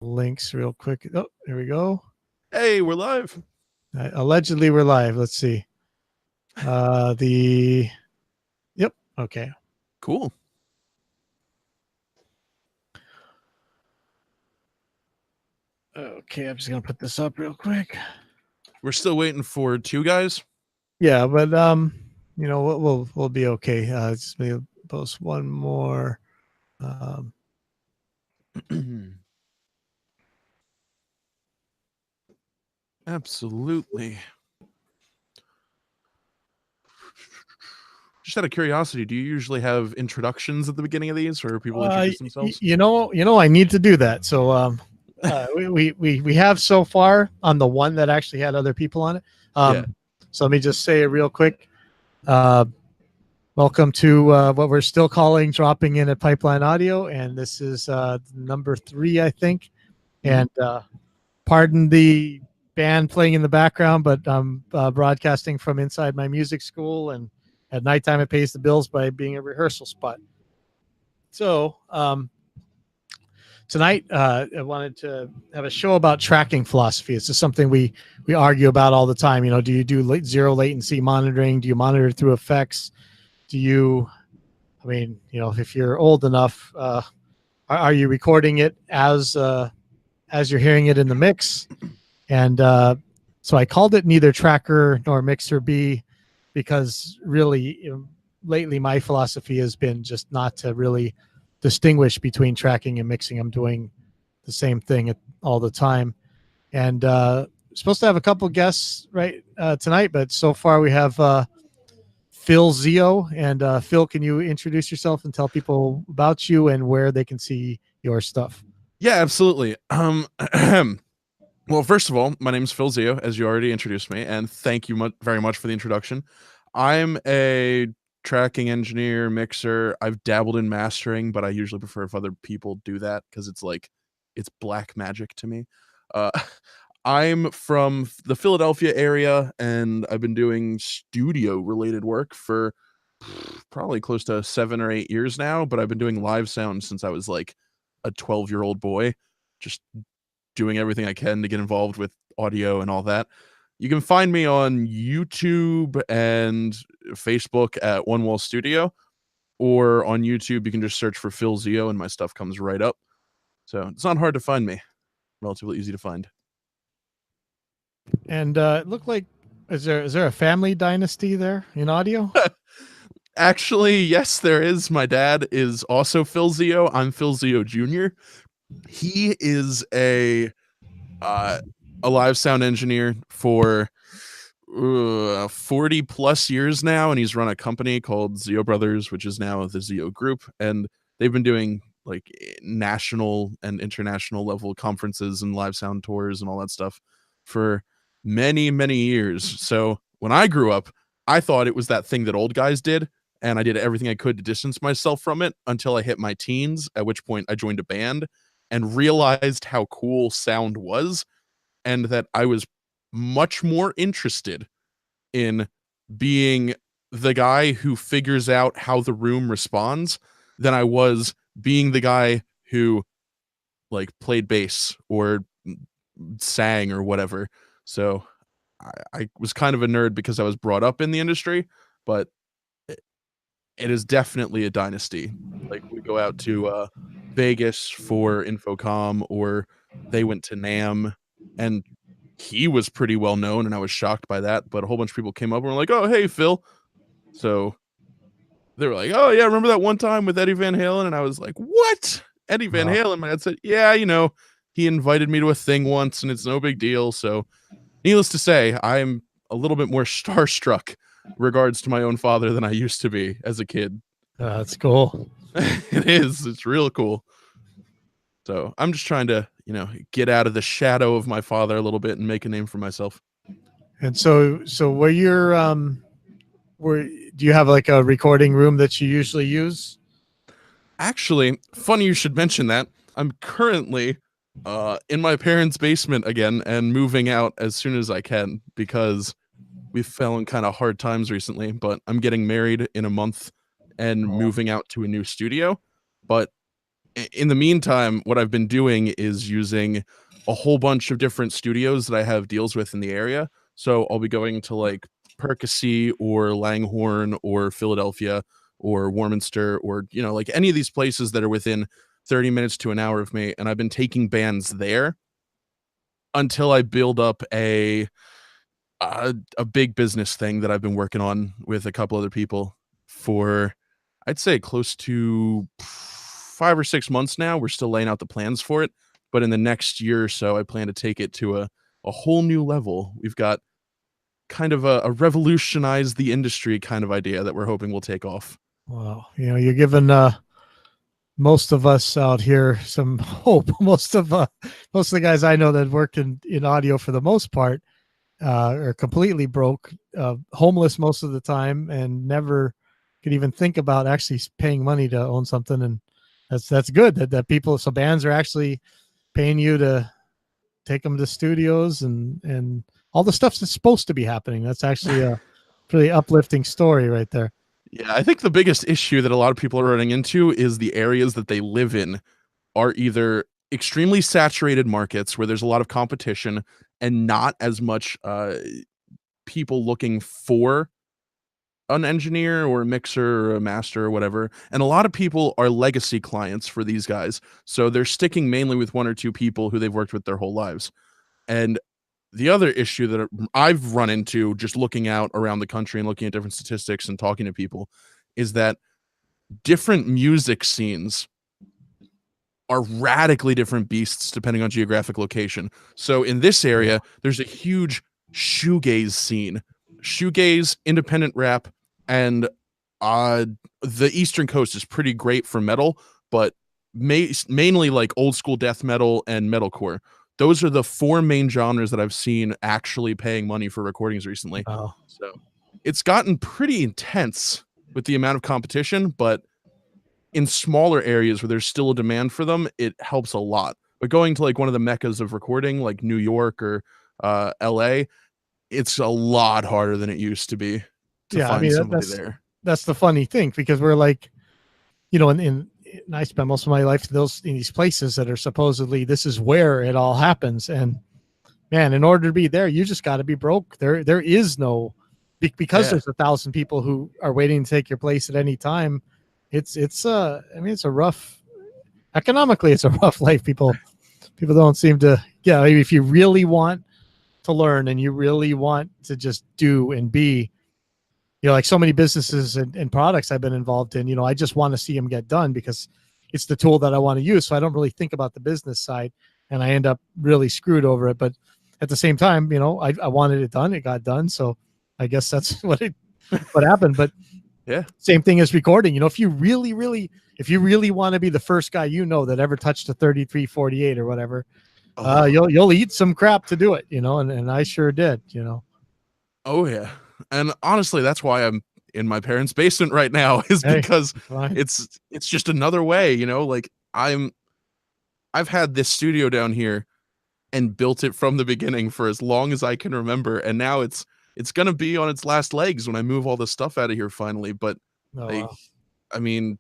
links real quick. Oh, here we go. Hey, we're live. Allegedly, we're live. Let's see. Yep. Okay. Cool. Okay. I'm just gonna put this up real quick. We're still waiting for two guys. Yeah, but we'll be okay. Just maybe post one more. Absolutely. Just out of curiosity, do you usually have introductions at the beginning of these, or people introduce themselves? I need to do that. So we have so far on the one that actually had other people on it. Yeah. So let me just say it real quick. Welcome to what we're still calling dropping in at Pipeline Audio, and this is number 3, I think. And pardon the band playing in the background, but I'm broadcasting from inside my music school, and at nighttime it pays the bills by being a rehearsal spot. So tonight I wanted to have a show about tracking philosophy. It's just something we argue about all the time. You know, do you do zero latency monitoring? Do you monitor through effects? Do you, I mean, you know, if you're old enough, are you recording it as you're hearing it in the mix? And so I called it neither tracker nor mixer B, because really, lately my philosophy has been just not to really distinguish between tracking and mixing. I'm doing the same thing all the time. And supposed to have a couple guests tonight, but so far we have Phil Zio. And Phil, can you introduce yourself and tell people about you and where they can see your stuff? Yeah, absolutely. Well, first of all, my name is Phil Zio, as you already introduced me, and thank you very much for the introduction. I'm a tracking engineer, mixer. I've dabbled in mastering, but I usually prefer if other people do that because it's black magic to me. I'm from the Philadelphia area, and I've been doing studio-related work for probably close to 7 or 8 years now, but I've been doing live sound since I was like a 12-year-old boy, just doing everything I can to get involved with audio and all that. You can find me on YouTube and Facebook at One Wall Studio, or on YouTube you can just search for Phil Zio and my stuff comes right up. So it's not hard to find me. Relatively easy to find. And it looked like, is there a family dynasty there in audio? Actually, yes, there is. My dad is also Phil Zio. I'm Phil Zio Jr. He is a live sound engineer for 40 plus years now, and he's run a company called Zio Brothers, which is now the Zio Group, and they've been doing like national and international level conferences and live sound tours and all that stuff for many years. So when I grew up, I thought it was that thing that old guys did, and I did everything I could to distance myself from it until I hit my teens, at which point I joined a band and realized how cool sound was, and that I was much more interested in being the guy who figures out how the room responds than I was being the guy who like played bass or sang or whatever. So I was kind of a nerd because I was brought up in the industry, but it is definitely a dynasty. Like we go out to Vegas for Infocom, or they went to NAMM, and he was pretty well known, and I was shocked by that. But a whole bunch of people came up and were like, "Oh, hey, Phil." So they were like, "Oh yeah, remember that one time with Eddie Van Halen?" And I was like, "What? Eddie Van Halen?" My dad said, "Yeah, you know, he invited me to a thing once, and it's no big deal." So, needless to say, I'm a little bit more starstruck regards to my own father than I used to be as a kid. That's cool. It is. It's real cool. So I'm just trying to, get out of the shadow of my father a little bit and make a name for myself. And so where you're where do you have like a recording room that you usually use? Actually, funny you should mention that. I'm currently in my parents' basement again and moving out as soon as I can because we've fell in kind of hard times recently, but I'm getting married in a month and moving out to a new studio. But in the meantime, what I've been doing is using a whole bunch of different studios that I have deals with in the area. So I'll be going to like Percy or Langhorne or Philadelphia or Warminster or, you know, like any of these places that are within 30 minutes to an hour of me. And I've been taking bands there until I build up a big business thing that I've been working on with a couple other people for, I'd say, close to 5 or 6 months now. We're still laying out the plans for it, but in the next year or so, I plan to take it to a whole new level. We've got kind of a revolutionize the industry kind of idea that we're hoping will take off. Wow. You know, you're giving most of us out here some hope. Most of the guys I know that work in audio for the most part are completely broke, homeless most of the time, and never could even think about actually paying money to own something. And that's good that people, so bands are actually paying you to take them to studios and all the stuff that's supposed to be happening. That's actually a pretty uplifting story right there. Yeah, I think the biggest issue that a lot of people are running into is the areas that they live in are either extremely saturated markets where there's a lot of competition and not as much people looking for an engineer or a mixer or a master or whatever. And a lot of people are legacy clients for these guys. So they're sticking mainly with one or two people who they've worked with their whole lives. And the other issue that I've run into just looking out around the country and looking at different statistics and talking to people is that different music scenes are radically different beasts depending on geographic location. So in this area, there's a huge shoegaze scene, shoegaze, independent rap, and the Eastern Coast is pretty great for metal, but mainly like old school death metal and metalcore. Those are the four main genres that I've seen actually paying money for recordings recently. Wow. So it's gotten pretty intense with the amount of competition, but in smaller areas where there's still a demand for them, it helps a lot. But going to like one of the meccas of recording, like New York or LA, it's a lot harder than it used to be to find somebody there. That's the funny thing, because we're like, you know, and I spent most of my life in these places that are supposedly this is where it all happens. And man, in order to be there, you just got to be broke. There is no, because there's 1,000 people who are waiting to take your place at any time. It's I mean, it's a rough, economically, it's a rough life. People don't seem to, yeah. Maybe if you really want to learn and you really want to just do and be, you know, like so many businesses and products I've been involved in, you know, I just want to see them get done because it's the tool that I want to use. So I don't really think about the business side, and I end up really screwed over it. But at the same time, you know, I wanted it done. It got done. So I guess that's what happened. But yeah, same thing as recording. You know, if you really want to be the first guy, you know, that ever touched a 3348 or whatever, you'll eat some crap to do it, you know, and I sure did, you know. Oh yeah. And honestly, that's why I'm in my parents' basement right now, is because it's just another way, you know, like I've had this studio down here and built it from the beginning for as long as I can remember. And now it's going to be on its last legs when I move all this stuff out of here finally. But I mean,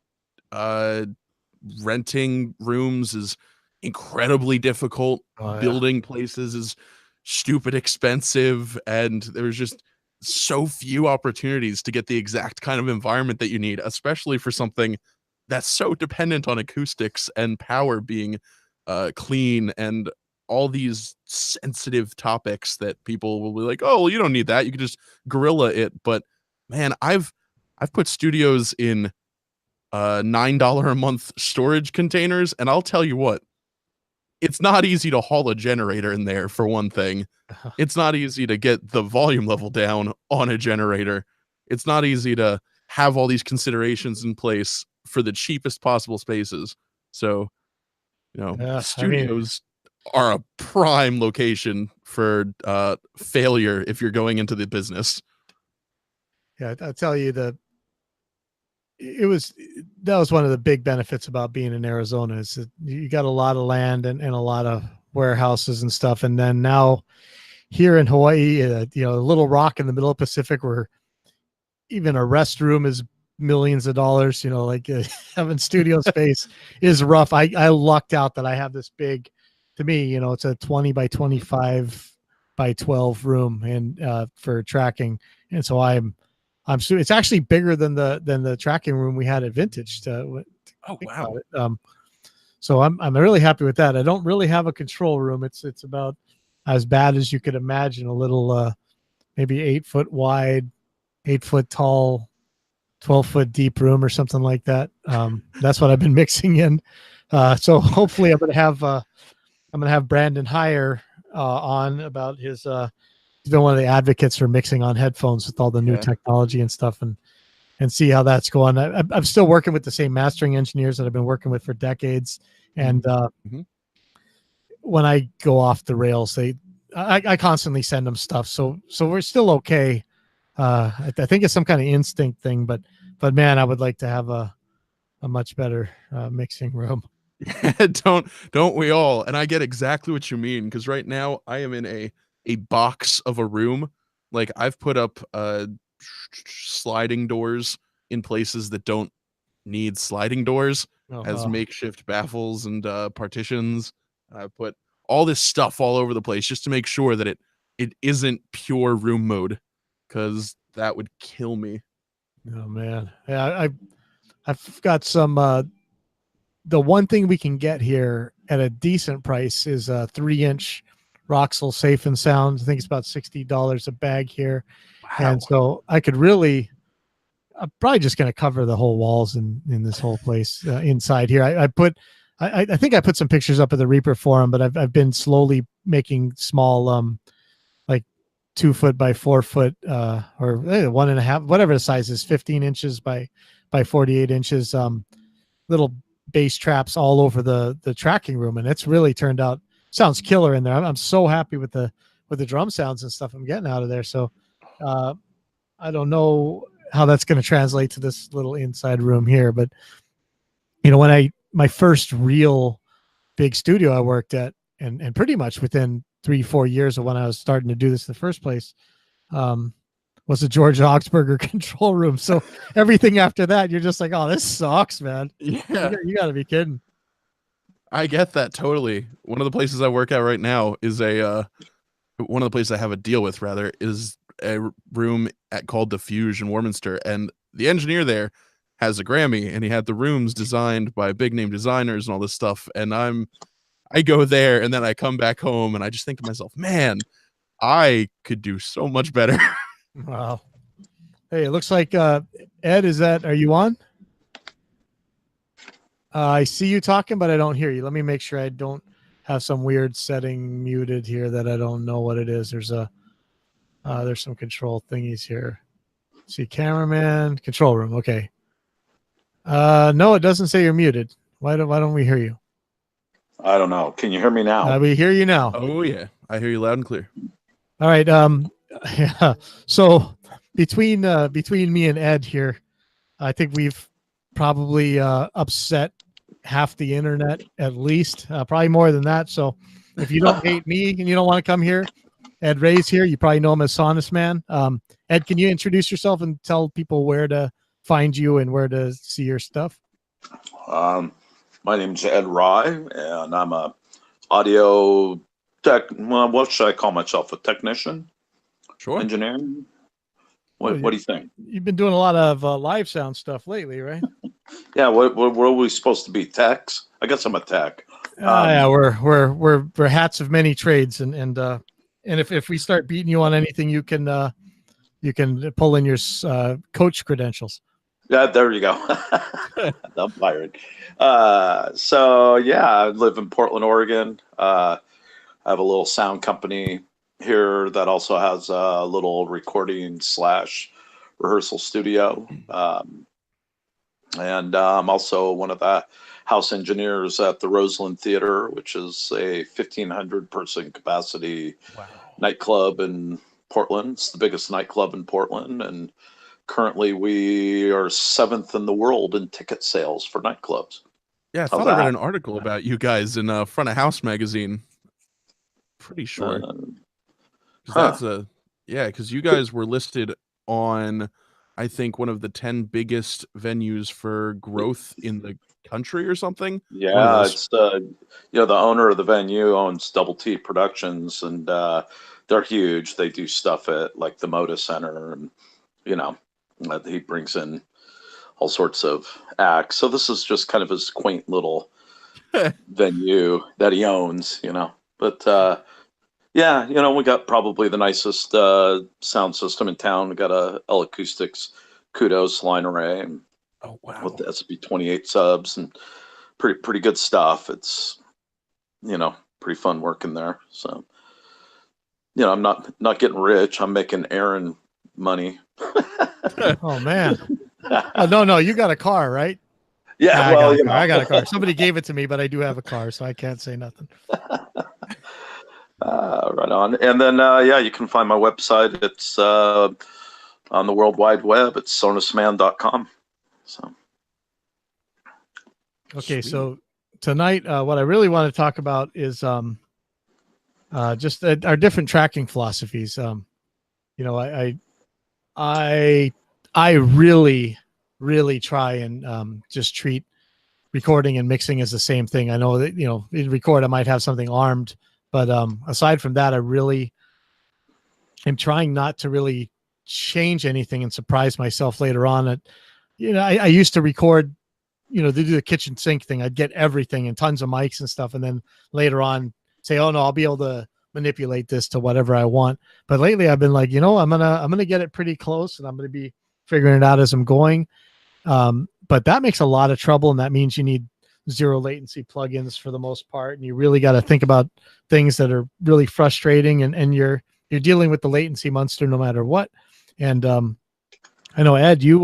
renting rooms is incredibly difficult. Building places is stupid expensive. And there's just so few opportunities to get the exact kind of environment that you need, especially for something that's so dependent on acoustics and power being clean and all these sensitive topics that people will be like, oh, well, you don't need that. You can just guerrilla it. But man, I've put studios in $9 a month storage containers, and I'll tell you what, it's not easy to haul a generator in there, for one thing. It's not easy to get the volume level down on a generator. It's not easy to have all these considerations in place for the cheapest possible spaces. So, you know, studios are a prime location for failure if you're going into the business. Yeah, I'll tell you, that was one of the big benefits about being in Arizona, is that you got a lot of land and a lot of warehouses and stuff. And then now here in Hawaii, you know, a little rock in the middle of Pacific where even a restroom is millions of dollars. You know, like having studio space is rough. I lucked out that I have this big. To me, you know, it's a 20 by 25 by 12 room, and for tracking, and so it's actually bigger than the tracking room we had at Vintage. Oh wow! So I'm really happy with that. I don't really have a control room. It's about as bad as you could imagine. A little maybe 8 foot wide, 8 foot tall, 12 foot deep room or something like that. That's what I've been mixing in. So hopefully I'm gonna have Brandon Heyer on about his. He's been one of the advocates for mixing on headphones with all the new technology and stuff, and see how that's going. I'm still working with the same mastering engineers that I've been working with for decades, and when I go off the rails, I constantly send them stuff. So we're still okay. I think it's some kind of instinct thing, but man, I would like to have a much better mixing room. don't we all? And I get exactly what you mean, because right now I am in a box of a room. Like, I've put up sliding doors in places that don't need sliding doors as makeshift baffles and partitions. I put all this stuff all over the place just to make sure that it isn't pure room mode, because that would kill me. Oh man, yeah, I've got some. The one thing we can get here at a decent price is a 3-inch Roxel Safe and Sound. I think it's about $60 a bag here. Wow. And so I could really, I'm probably just going to cover the whole walls in this whole place inside here. I think I put some pictures up at the Reaper forum, but I've been slowly making small, like 2 foot by 4 foot, or 1.5, whatever the size is, 15 inches by 48 inches, little bass traps all over the tracking room, and it's really turned out, sounds killer in there. I'm so happy with the drum sounds and stuff I'm getting out of there. So I don't know how that's going to translate to this little inside room here, but you know, when my first real big studio I worked at, and pretty much within 3-4 years of when I was starting to do this in the first place, was the George Augsburger control room. So everything after that, you're just like, oh, this sucks, man. Yeah. You gotta be kidding. I get that totally. One of the places I work at right now is one of the places I have a deal with, rather, is a room called the Fuge in Warminster. And the engineer there has a Grammy, and he had the rooms designed by big name designers and all this stuff. And I go there, and then I come back home, and I just think to myself, man, I could do so much better. Wow. Hey, it looks like Ed, are you on? I see you talking, but I don't hear you. Let me make sure I don't have some weird setting muted here that I don't know what it is. There's some control thingies here. See, cameraman, control room. Okay. No, it doesn't say you're muted. Why don't we hear you? I don't know. Can you hear me now? We hear you now. Oh yeah, I hear you loud and clear. All right. Yeah. So between me and Ed here, I think we've probably upset half the internet, at least, probably more than that. So if you don't hate me and you don't want to come here, Ed Ray's here. You probably know him as Sonus Man. Ed, can you introduce yourself and tell people where to find you and where to see your stuff? My name's Ed Rye, and I'm a audio tech. Well, what should I call myself? A technician? Sure. Engineer? What do you think? You've been doing a lot of live sound stuff lately, right? Yeah. What are we supposed to be? Techs? I guess I'm a tech. Yeah, we're hats of many trades, and if we start beating you on anything, you can pull in your coach credentials. Yeah, there you go. I'm fired. So yeah, I live in Portland, Oregon. I have a little sound company here that also has a little recording / rehearsal studio. And I'm also one of the house engineers at the Roseland Theater, which is a 1,500 person capacity nightclub in Portland. It's the biggest nightclub in Portland, and currently we are 7th in the world in ticket sales for nightclubs. Yeah, I thought I read an article about you guys in Front of House magazine. Pretty sure. Because you guys were listed on I think, one of the 10 biggest venues for growth in the country or something. One of Yeah, those. it's the owner of the venue owns Double T Productions, and they're huge. They do stuff at like the Moto Center, and you know, he brings in all sorts of acts. So this is just kind of his quaint little venue that he owns, But yeah, we got probably the nicest sound system in town. We got a L Acoustics Kudos line array, and Oh wow. with the SB28 subs and pretty good stuff. It's pretty fun working there. So I'm not getting rich. I'm making Aaron money. Oh man. Oh no, you got a car, right? Yeah, I well, got a car. Somebody gave it to me, but I do have a car, so I can't say nothing. Right on. And then you can find my website. It's on the World Wide Web. It's sonusman.com. So okay, Sweet. so tonight, what I really want to talk about is just our different tracking philosophies. I really, really try and just treat recording and mixing as the same thing. I know that in record I might have something armed, but aside from that, I really am trying not to really change anything and surprise myself later on. I used to record, to do the kitchen sink thing. I'd get everything and tons of mics and stuff, and then later on say, "Oh no, I'll be able to manipulate this to whatever I want." But lately, I've been like, I'm gonna get it pretty close, and I'm gonna be figuring it out as I'm going. But that makes a lot of trouble, and that means you need zero latency plugins for the most part, and you really got to think about things that are really frustrating, and you're dealing with the latency monster no matter what. And I know, Ed, we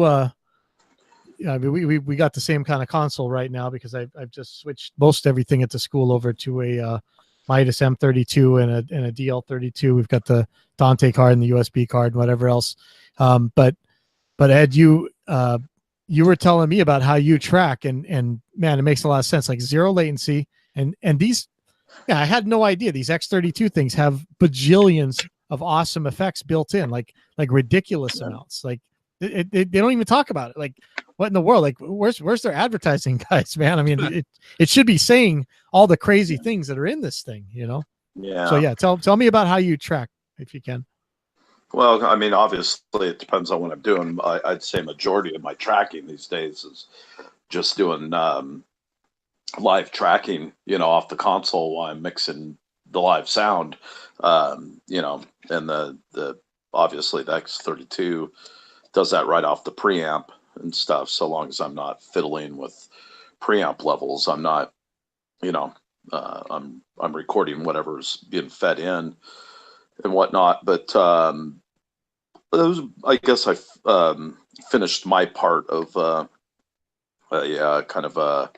got the same kind of console right now because I've just switched most everything at the school over to a Midas M32 and a DL32. We've got the Dante card and the USB card and whatever else. But Ed, you were telling me about how you track, and man, it makes a lot of sense. Like zero latency, and these, yeah, I had no idea these X32 things have bajillions of awesome effects built in, like ridiculous amounts. Like they don't even talk about it. Like, what in the world? Like, where's their advertising, guys? Man, I mean, it should be saying all the crazy things that are in this thing, Yeah. So yeah, tell me about how you track, if you can. Well, I mean, obviously, it depends on what I'm doing. I'd say majority of my tracking these days is just doing live tracking, off the console while I'm mixing the live sound. And the obviously the X32 does that right off the preamp and stuff. So long as I'm not fiddling with preamp levels, I'm not, I'm recording whatever's being fed in and whatnot. But I guess I finished my part of kind of a,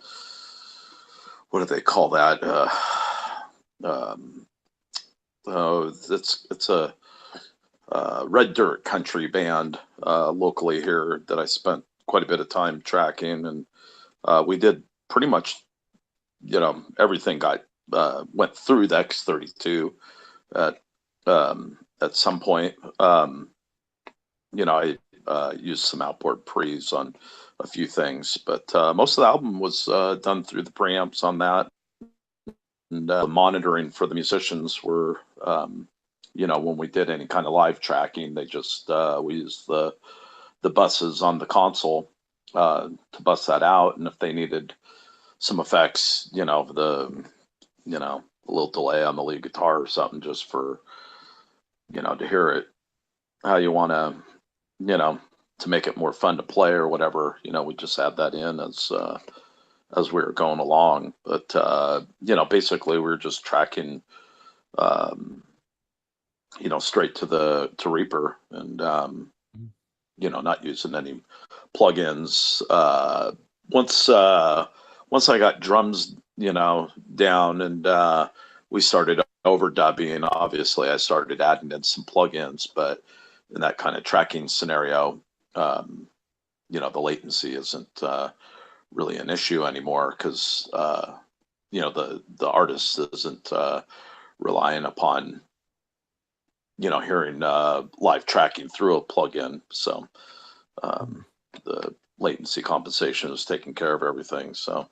what do they call that? It's a red dirt country band locally here that I spent quite a bit of time tracking, and we did pretty much, everything went through the X32 at some point. I used some outboard pre's on a few things, but most of the album was done through the preamps on that. And monitoring for the musicians were, when we did any kind of live tracking, they just, we used the buses on the console to bust that out. And if they needed some effects, a little delay on the lead guitar or something, just for, to hear it how you want to, to make it more fun to play or whatever, we just add that in as we were going along. But basically we were just tracking, straight to Reaper, and not using any plugins. Once I got drums, down, and we started overdubbing, obviously I started adding in some plugins. But in that kind of tracking scenario, the latency isn't really an issue anymore, because the artist isn't relying upon hearing live tracking through a plugin. So The latency compensation is taking care of everything. So,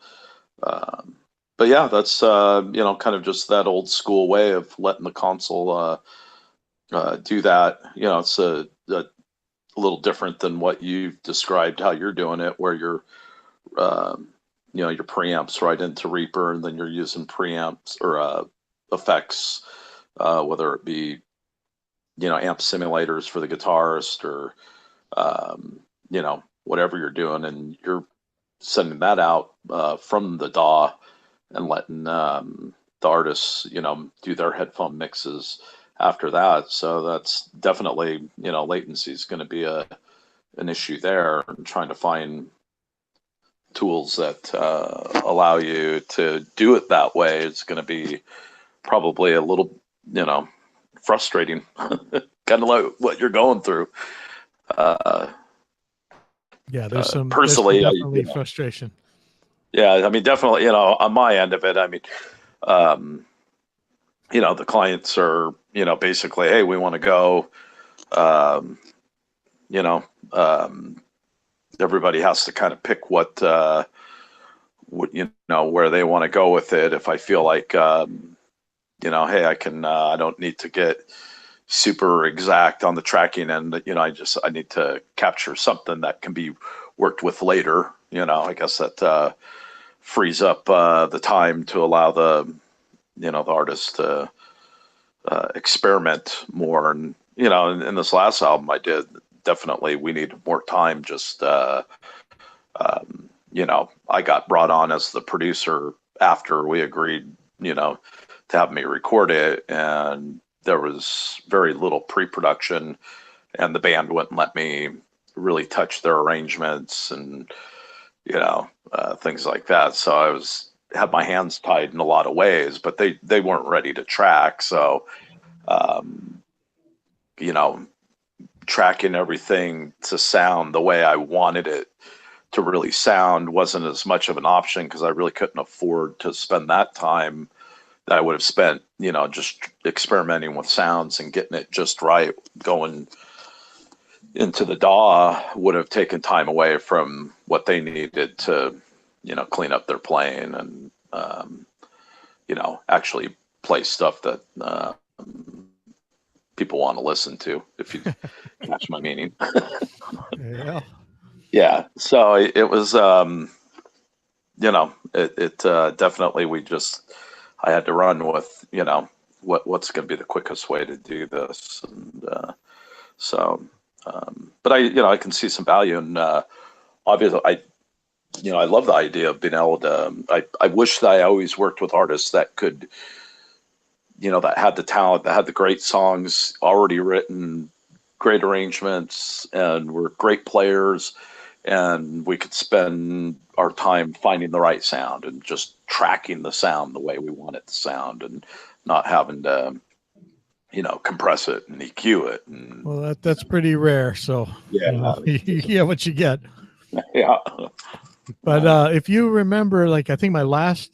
but yeah, that's kind of just that old school way of letting the console do that. It's a little different than what you've described how you're doing it, where you're your preamps right into Reaper, and then you're using preamps or effects, whether it be amp simulators for the guitarist or whatever you're doing, and you're sending that out from the DAW and letting the artists do their headphone mixes after that. So that's definitely latency is going to be an issue there, and trying to find tools that allow you to do it that way is going to be probably a little frustrating. Kind of like what you're going through. Yeah, there's some personally definitely frustration. Yeah, I mean, definitely, on my end of it, I mean, the clients are, basically, hey, we want to go, everybody has to kind of pick what where they want to go with it. If I feel like, hey, I don't need to get super exact on the tracking end, I need to capture something that can be worked with later. I guess that frees up the time to allow the artist to experiment more. And in this last album I did, definitely we needed more time. Just I got brought on as the producer after we agreed to have me record it, and there was very little pre-production, and the band wouldn't let me really touch their arrangements and things like that. So I had my hands tied in a lot of ways, but they weren't ready to track. So tracking everything to sound the way I wanted it to really sound wasn't as much of an option, because I really couldn't afford to spend that time that I would have spent, just experimenting with sounds and getting it just right. Going into the DAW would have taken time away from what they needed to, clean up their playing and, actually play stuff that people want to listen to, if you catch my meaning. Yeah. Yeah. So it was, definitely I had to run with, what's going to be the quickest way to do this. And but I can see some value in, obviously, I love the idea of being able to, I wish that I always worked with artists that could, that had the talent, that had the great songs already written, great arrangements, and were great players. And we could spend our time finding the right sound and just tracking the sound the way we want it to sound, and not having to, compress it and EQ it. And, well, that's pretty rare. So yeah, you get what you get. Yeah. But if you remember, like, I think my last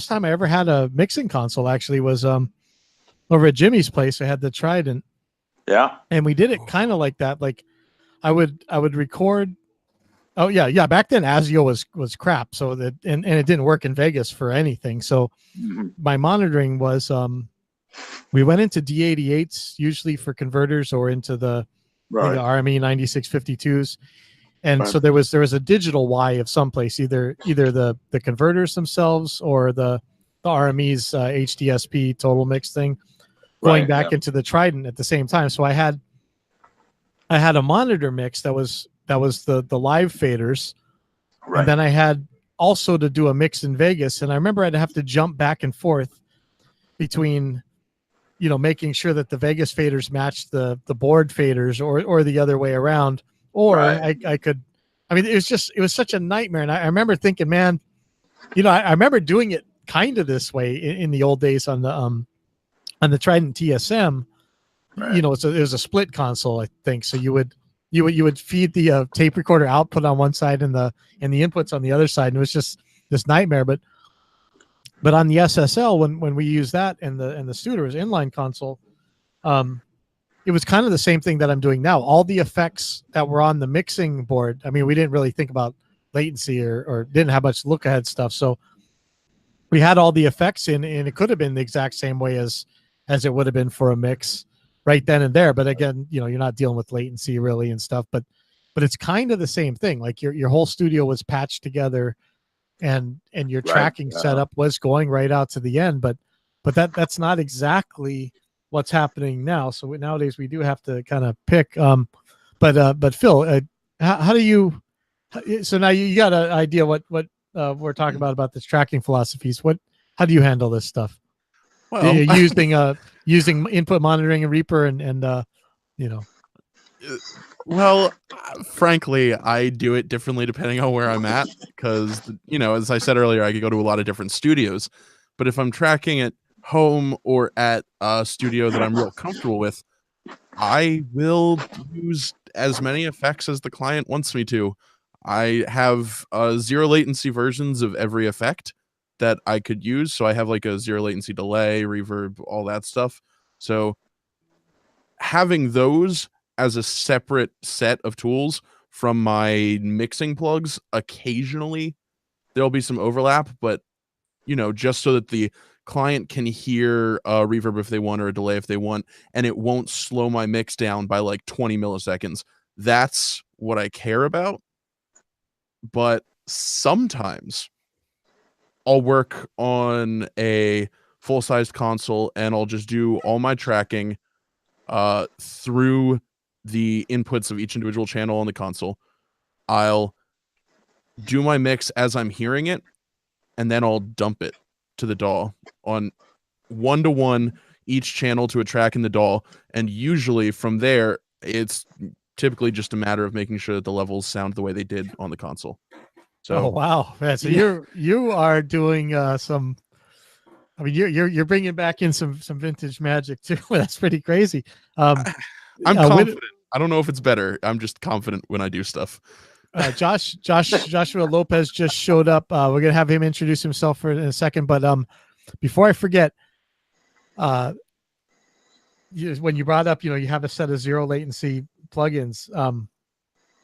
time I ever had a mixing console actually was over at Jimmy's place. I had the Trident. Yeah. And we did it kind of like that. Like I would record. Oh yeah. Back then ASIO was crap. So that, and it didn't work in Vegas for anything. So my monitoring was, we went into D88s usually for converters, or into the RME 9652s. And so there was a digital Y of someplace, either the converters themselves or the RME's HDSP total mix thing going back into the Trident at the same time. So I had a monitor mix that was the live faders. Right. And then I had also to do a mix in Vegas. And I remember I'd have to jump back and forth between, making sure that the Vegas faders matched the board faders, or the other way around. Or I could, it was such a nightmare. And I remember thinking, man, I remember doing it kind of this way in the old days on the Trident TSM. Right. It was a split console, I think. So you would feed the tape recorder output on one side and the inputs on the other side. And it was just this nightmare. But on the SSL, when we used that and the Studer's inline console, it was kind of the same thing that I'm doing now. All the effects that were on the mixing board, I mean, we didn't really think about latency or didn't have much look ahead stuff. So we had all the effects in, and it could have been the exact same way as it would have been for a mix right then and there. But again, you know, you're not dealing with latency really and stuff, but it's kind of the same thing. Like your whole studio was patched together, and your tracking setup was going right out to the end. But that's not exactly what's happening now. So nowadays we do have to kind of pick. But Phil, how do you? So now you got an idea what we're talking about this tracking philosophies. How do you handle this stuff? Well, using input monitoring and Reaper and you know. Well, frankly, I do it differently depending on where I'm at, because, you know, as I said earlier, I could go to a lot of different studios. But if I'm tracking at home or at a studio that I'm real comfortable with, I will use as many effects as the client wants me to. I have zero latency versions of every effect that I could use. So I have like a zero latency delay, reverb, all that stuff. So having those as a separate set of tools from my mixing plugs, occasionally there'll be some overlap, but, you know, just so that the client can hear a reverb if they want or a delay if they want, and it won't slow my mix down by like 20 milliseconds. That's what I care about. But sometimes I'll work on a full-sized console and I'll just do all my tracking through the inputs of each individual channel on the console. I'll do my mix as I'm hearing it, and then I'll dump it to the DAW on 1-to-1 each channel to a track in the DAW. And usually from there, it's typically just a matter of making sure that the levels sound the way they did on the console. So, oh wow, man, so you are doing some. I mean, you're bringing back in some vintage magic too. That's pretty crazy. I'm confident. I don't know if it's better. I'm just confident when I do stuff. Joshua Lopez just showed up. We're gonna have him introduce himself in a second, but before I forget, when you brought up, you know, you have a set of zero latency plugins.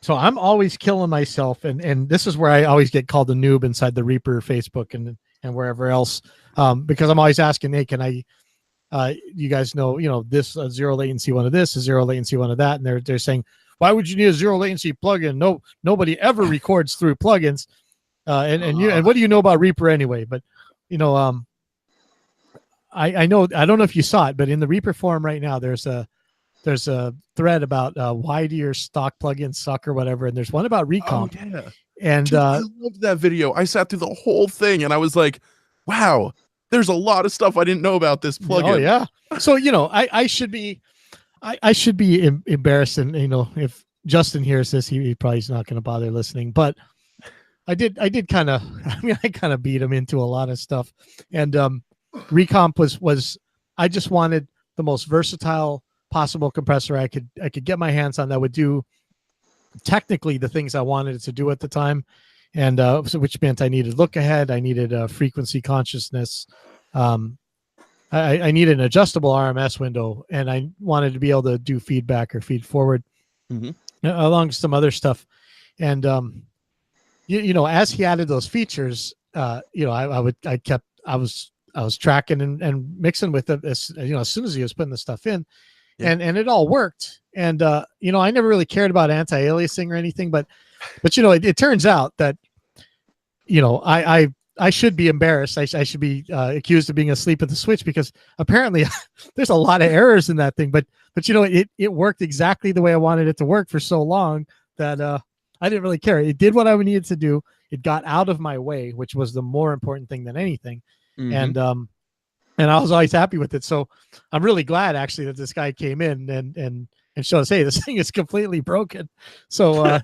So I'm always killing myself, and this is where I always get called a noob inside the Reaper Facebook and wherever else, because I'm always asking, hey, can I? You guys know, you know, this zero latency one of this, a zero latency one of that, and they're saying, why would you need a zero latency plugin? Nobody ever records through plugins, and what do you know about Reaper anyway? But you know, I know, I don't know if you saw it, but in the Reaper forum right now, there's a thread about why do your stock plugins suck or whatever, and there's one about recomp. Oh, yeah. And dude, I loved that video. I sat through the whole thing and I was like, wow, there's a lot of stuff I didn't know about this plugin. Oh yeah. So, you know, I should be embarrassed, and, you know, if Justin hears this, he probably is not going to bother listening, but I did kind of, I kind of beat him into a lot of stuff. And recomp was I just wanted the most versatile possible compressor I could get my hands on that would do technically the things I wanted it to do at the time, and which meant I needed look ahead, I needed frequency consciousness, I needed an adjustable RMS window, and I wanted to be able to do feedback or feed forward, along with some other stuff. And you know, as he added those features, you know, I was tracking and mixing with it as, you know, as soon as he was putting the stuff in. Yeah. And it all worked. And, you know, I never really cared about anti-aliasing or anything, but, you know, it turns out that, you know, I should be embarrassed. I should be accused of being asleep at the switch, because apparently there's a lot of errors in that thing, but, you know, it worked exactly the way I wanted it to work for so long that, I didn't really care. It did what I needed to do. It got out of my way, which was the more important thing than anything. And I was always happy with it. So I'm really glad actually that this guy came in and showed us, hey, this thing is completely broken. So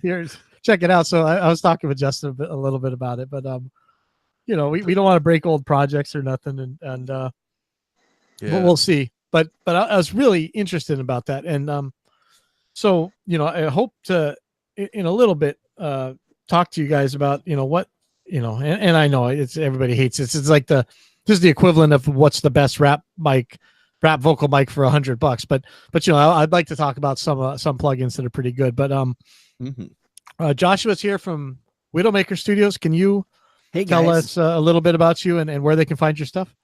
check it out. So I was talking with Justin a little bit about it, but you know, we don't want to break old projects or nothing, and but we'll see. But I was really interested about that, and so, you know, I hope to in a little bit talk to you guys about, you know, what, you know, and I know it's everybody hates it. It's like this is the equivalent of what's the best rap mic rap vocal mic for $100, but you know, I'd like to talk about some plugins that are pretty good. But Joshua's here from Widowmaker Studios. Can you tell us a little bit about you and where they can find your stuff?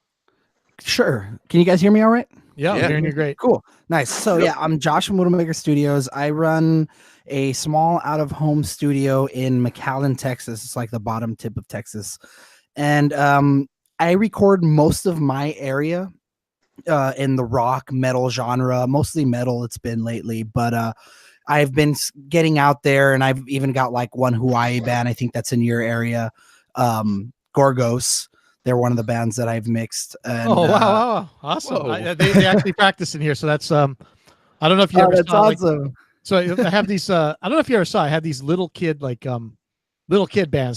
Sure. Can you guys hear me all right? Yeah, I'm hearing you great. Cool. Nice. So yeah, I'm Josh from Moto Studios. I run a small out-of-home studio in McAllen, Texas. It's like the bottom tip of Texas. And I record most of my area in the rock metal genre, mostly metal it's been lately. But I've been getting out there, and I've even got like one Hawaii band. I think that's in your area. Gorgos. They're one of the bands that I've mixed. And, wow. Awesome. They actually practice in here. So that's, I don't know if you ever saw, awesome. Like, so I have these, I don't know if you ever saw, I have these little kid bands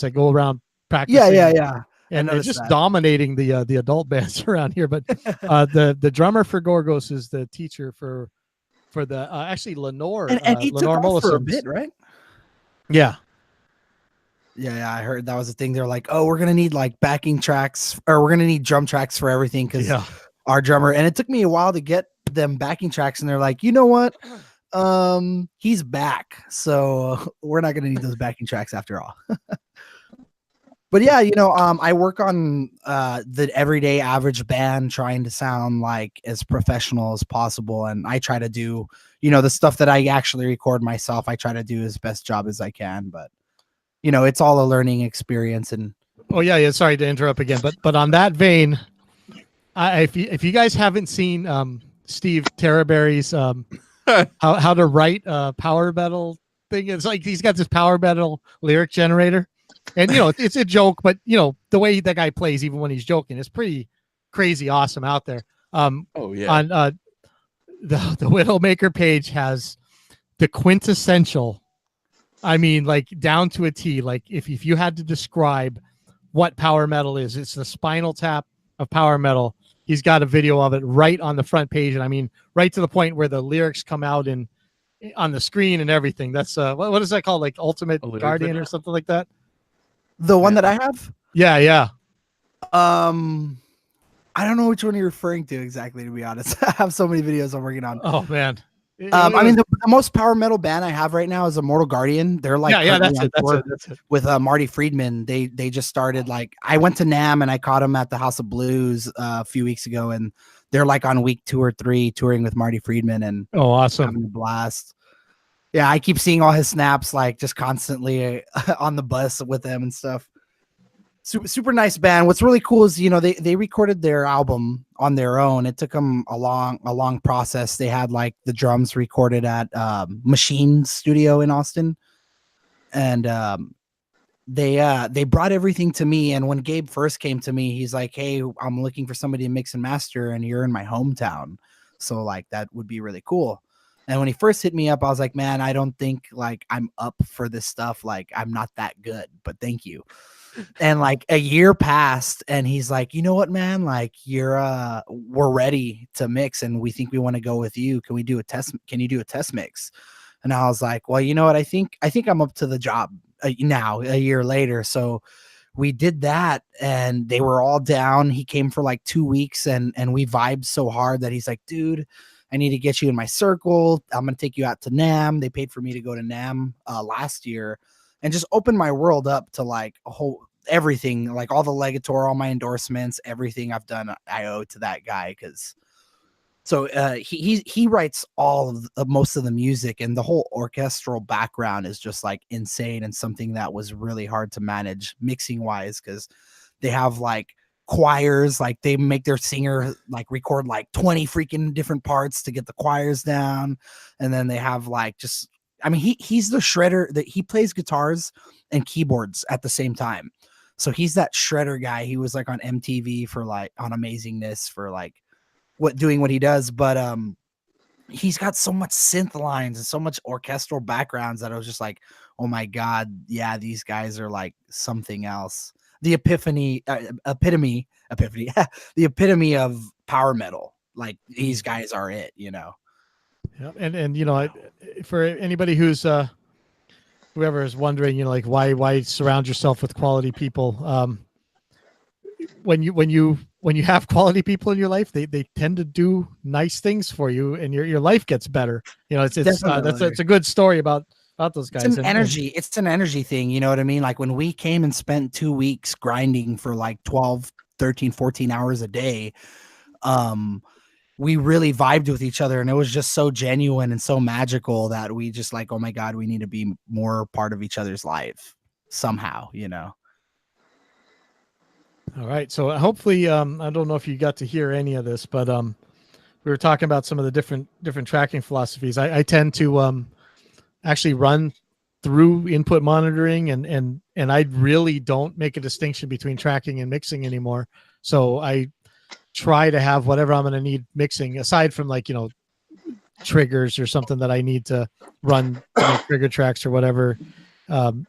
that go around practicing. Yeah. And they're just dominating the adult bands around here. But the drummer for Gorgos is the teacher for the, actually Lenore. And he Lenore took off for a Mollison's. bit, right? Yeah. Yeah, I heard that was the thing. They're like, oh, we're going to need like backing tracks, or we're going to need drum tracks for everything because our drummer, and it took me a while to get them backing tracks, and they're like, you know what? He's back. So we're not going to need those backing tracks after all. But yeah, you know, I work on the everyday average band, trying to sound like as professional as possible. And I try to do, you know, the stuff that I actually record myself, I try to do as best job as I can, but you know, it's all a learning experience. And sorry to interrupt again, but on that vein, if you guys haven't seen Steve Terraberry's how to write a power metal thing, it's like he's got this power metal lyric generator, and you know it's a joke, but you know the way that guy plays, even when he's joking, is pretty crazy awesome out there. On the Widowmaker page has the quintessential. I mean, like down to a T. Like if you had to describe what power metal is, it's the Spinal Tap of power metal. He's got a video of it right on the front page, and I mean, right to the point where the lyrics come out on the screen and everything. That's what is that called? Like Ultimate Guardian or something like that. The one that I have? Yeah. I don't know which one you're referring to exactly, to be honest. I have so many videos I'm working on. Oh man. I mean, the most power metal band I have right now is Immortal Guardian. They're like, that's it. With Marty Friedman. They just started, like, I went to NAMM and I caught them at the House of Blues a few weeks ago, and they're like on week 2 or 3 touring with Marty Friedman, and awesome, having a blast. Yeah, I keep seeing all his snaps, like just constantly on the bus with them and stuff. Super nice band. What's really cool is, you know, they recorded their album on their own. It took them a long process. They had like the drums recorded at Machine Studio in Austin, and they brought everything to me. And when Gabe first came to me, he's like, "Hey, I'm looking for somebody to mix and master, and you're in my hometown, so like that would be really cool." And when he first hit me up, I was like, "Man, I don't think like I'm up for this stuff. Like I'm not that good, but thank you." And like a year passed, and he's like, "You know what, man? Like we're ready to mix, and we think we want to go with you. Can you do a test mix?" And I was like, "Well, you know what? I think I'm up to the job now, a year later." So we did that, and they were all down. He came for like 2 weeks, and we vibed so hard that he's like, "Dude, I need to get you in my circle. I'm going to take you out to NAMM." They paid for me to go to NAMM last year, and just opened my world up to like everything, like all the Legator, all my endorsements, everything I've done, I owe to that guy. He writes all of most of the music, and the whole orchestral background is just like insane, and something that was really hard to manage mixing wise, because they have like choirs, like they make their singer like record like 20 freaking different parts to get the choirs down, and then they have like just, I mean, he's the shredder that he plays guitars and keyboards at the same time. So he's that shredder guy. He was like on MTV for like on Amazingness for like doing what he does. But he's got so much synth lines and so much orchestral backgrounds that I was just like, oh my God, yeah, these guys are like something else. The epitome, the epitome of power metal. Like these guys are it, you know? Yeah. And, you know, for anybody who's, whoever is wondering, you know, like why surround yourself with quality people? When when you have quality people in your life, they tend to do nice things for you, and your life gets better. You know, it's a good story about those guys. It's an energy. It's an energy thing. You know what I mean? Like when we came and spent 2 weeks grinding for like 12, 13, 14 hours a day, we really vibed with each other, and it was just so genuine and so magical that we just like, oh my God, we need to be more part of each other's life somehow, you know? All right. So hopefully, I don't know if you got to hear any of this, but we were talking about some of the different tracking philosophies. I tend to actually run through input monitoring, and I really don't make a distinction between tracking and mixing anymore. So I try to have whatever I'm going to need mixing, aside from like, you know, triggers or something that I need to run trigger tracks or whatever. And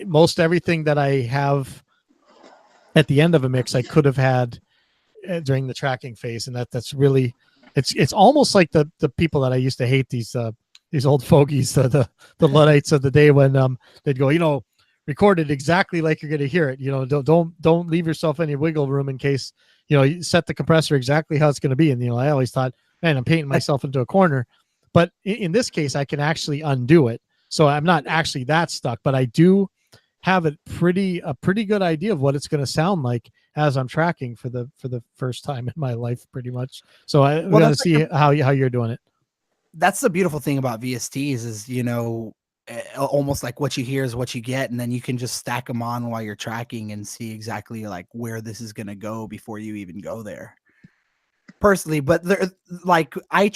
most everything that I have at the end of a mix, I could have had during the tracking phase. And that's really, it's almost like the people that I used to hate, these old fogies, the Luddites of the day, when they'd go, you know, record it exactly like you're going to hear it. You know, don't leave yourself any wiggle room in case, you know, you set the compressor exactly how it's going to be. And, you know, I always thought, man, I'm painting myself into a corner. But in this case, I can actually undo it. So I'm not actually that stuck, but I do have a pretty good idea of what it's going to sound like as I'm tracking for the first time in my life, pretty much. So we're going to see how you're doing it. That's the beautiful thing about VSTs is, you know, almost like what you hear is what you get, and then you can just stack them on while you're tracking and see exactly like where this is going to go before you even go there. Personally, but like I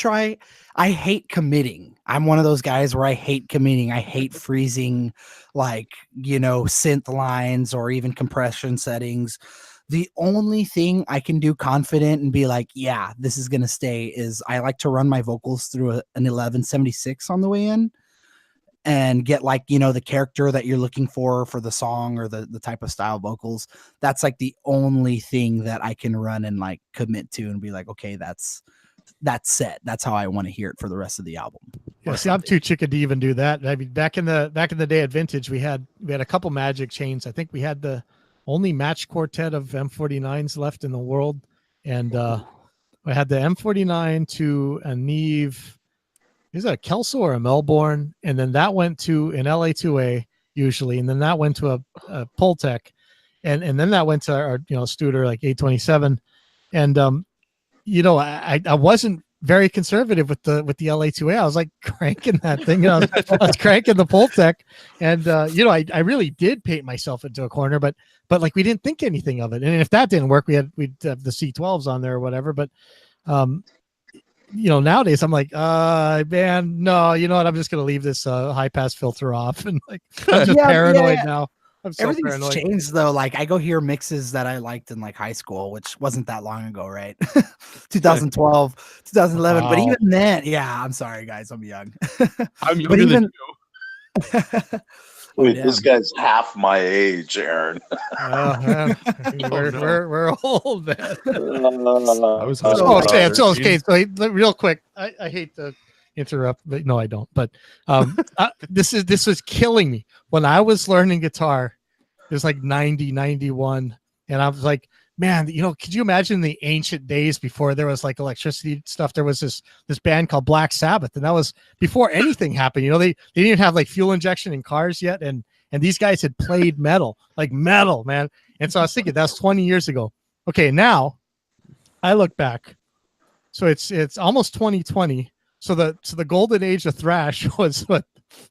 hate committing. I'm one of those guys where I hate committing. I hate freezing, like, you know, synth lines or even compression settings. The only thing I can do confident and be like, yeah, this is going to stay is I like to run my vocals through an 1176 on the way in and get like, you know, the character that you're looking for the song or the type of style vocals. That's like the only thing that I can run and like commit to and be like, okay, that's set. That's how I want to hear it for the rest of the album. Yeah, see, I'm too chicken to even do that. I mean, back in the day at Vintage, we had a couple Magic chains. I think we had the only match quartet of M49s left in the world, and I had the M49 to a Neve. Is that a Kelso or a Melbourne? And then that went to an LA2A usually, and then that went to a Pultec, and then that went to our, you know, Studer like 827, and you know, I wasn't very conservative with the LA2A. I was like cranking that thing, you know, I was cranking the Pultec, and you know, I really did paint myself into a corner, but like we didn't think anything of it, and if that didn't work, we'd have the C12s on there or whatever, but you know, nowadays I'm like, man, no, you know what? I'm just going to leave this high pass filter off. And like, I'm just paranoid now. I'm so Everything's paranoid. changed though. Like I go hear mixes that I liked in like high school, which wasn't that long ago, right? 2012, 2011. Wow. But even then, yeah, I'm sorry guys. I'm young. I'm younger than you. Wait, this guy's half my age, Aaron. We're old, man. Okay. So real quick, I hate to interrupt, but no, I don't. But this was killing me when I was learning guitar. It was like 90, 91, and I was like, man, you know, could you imagine the ancient days before there was like electricity stuff? There was this band called Black Sabbath, and that was before anything happened. You know, they didn't even have like fuel injection in cars yet, and these guys had played metal, man. And so I was thinking that's 20 years ago. Okay, now I look back, so it's almost 2020. So the golden age of thrash was what,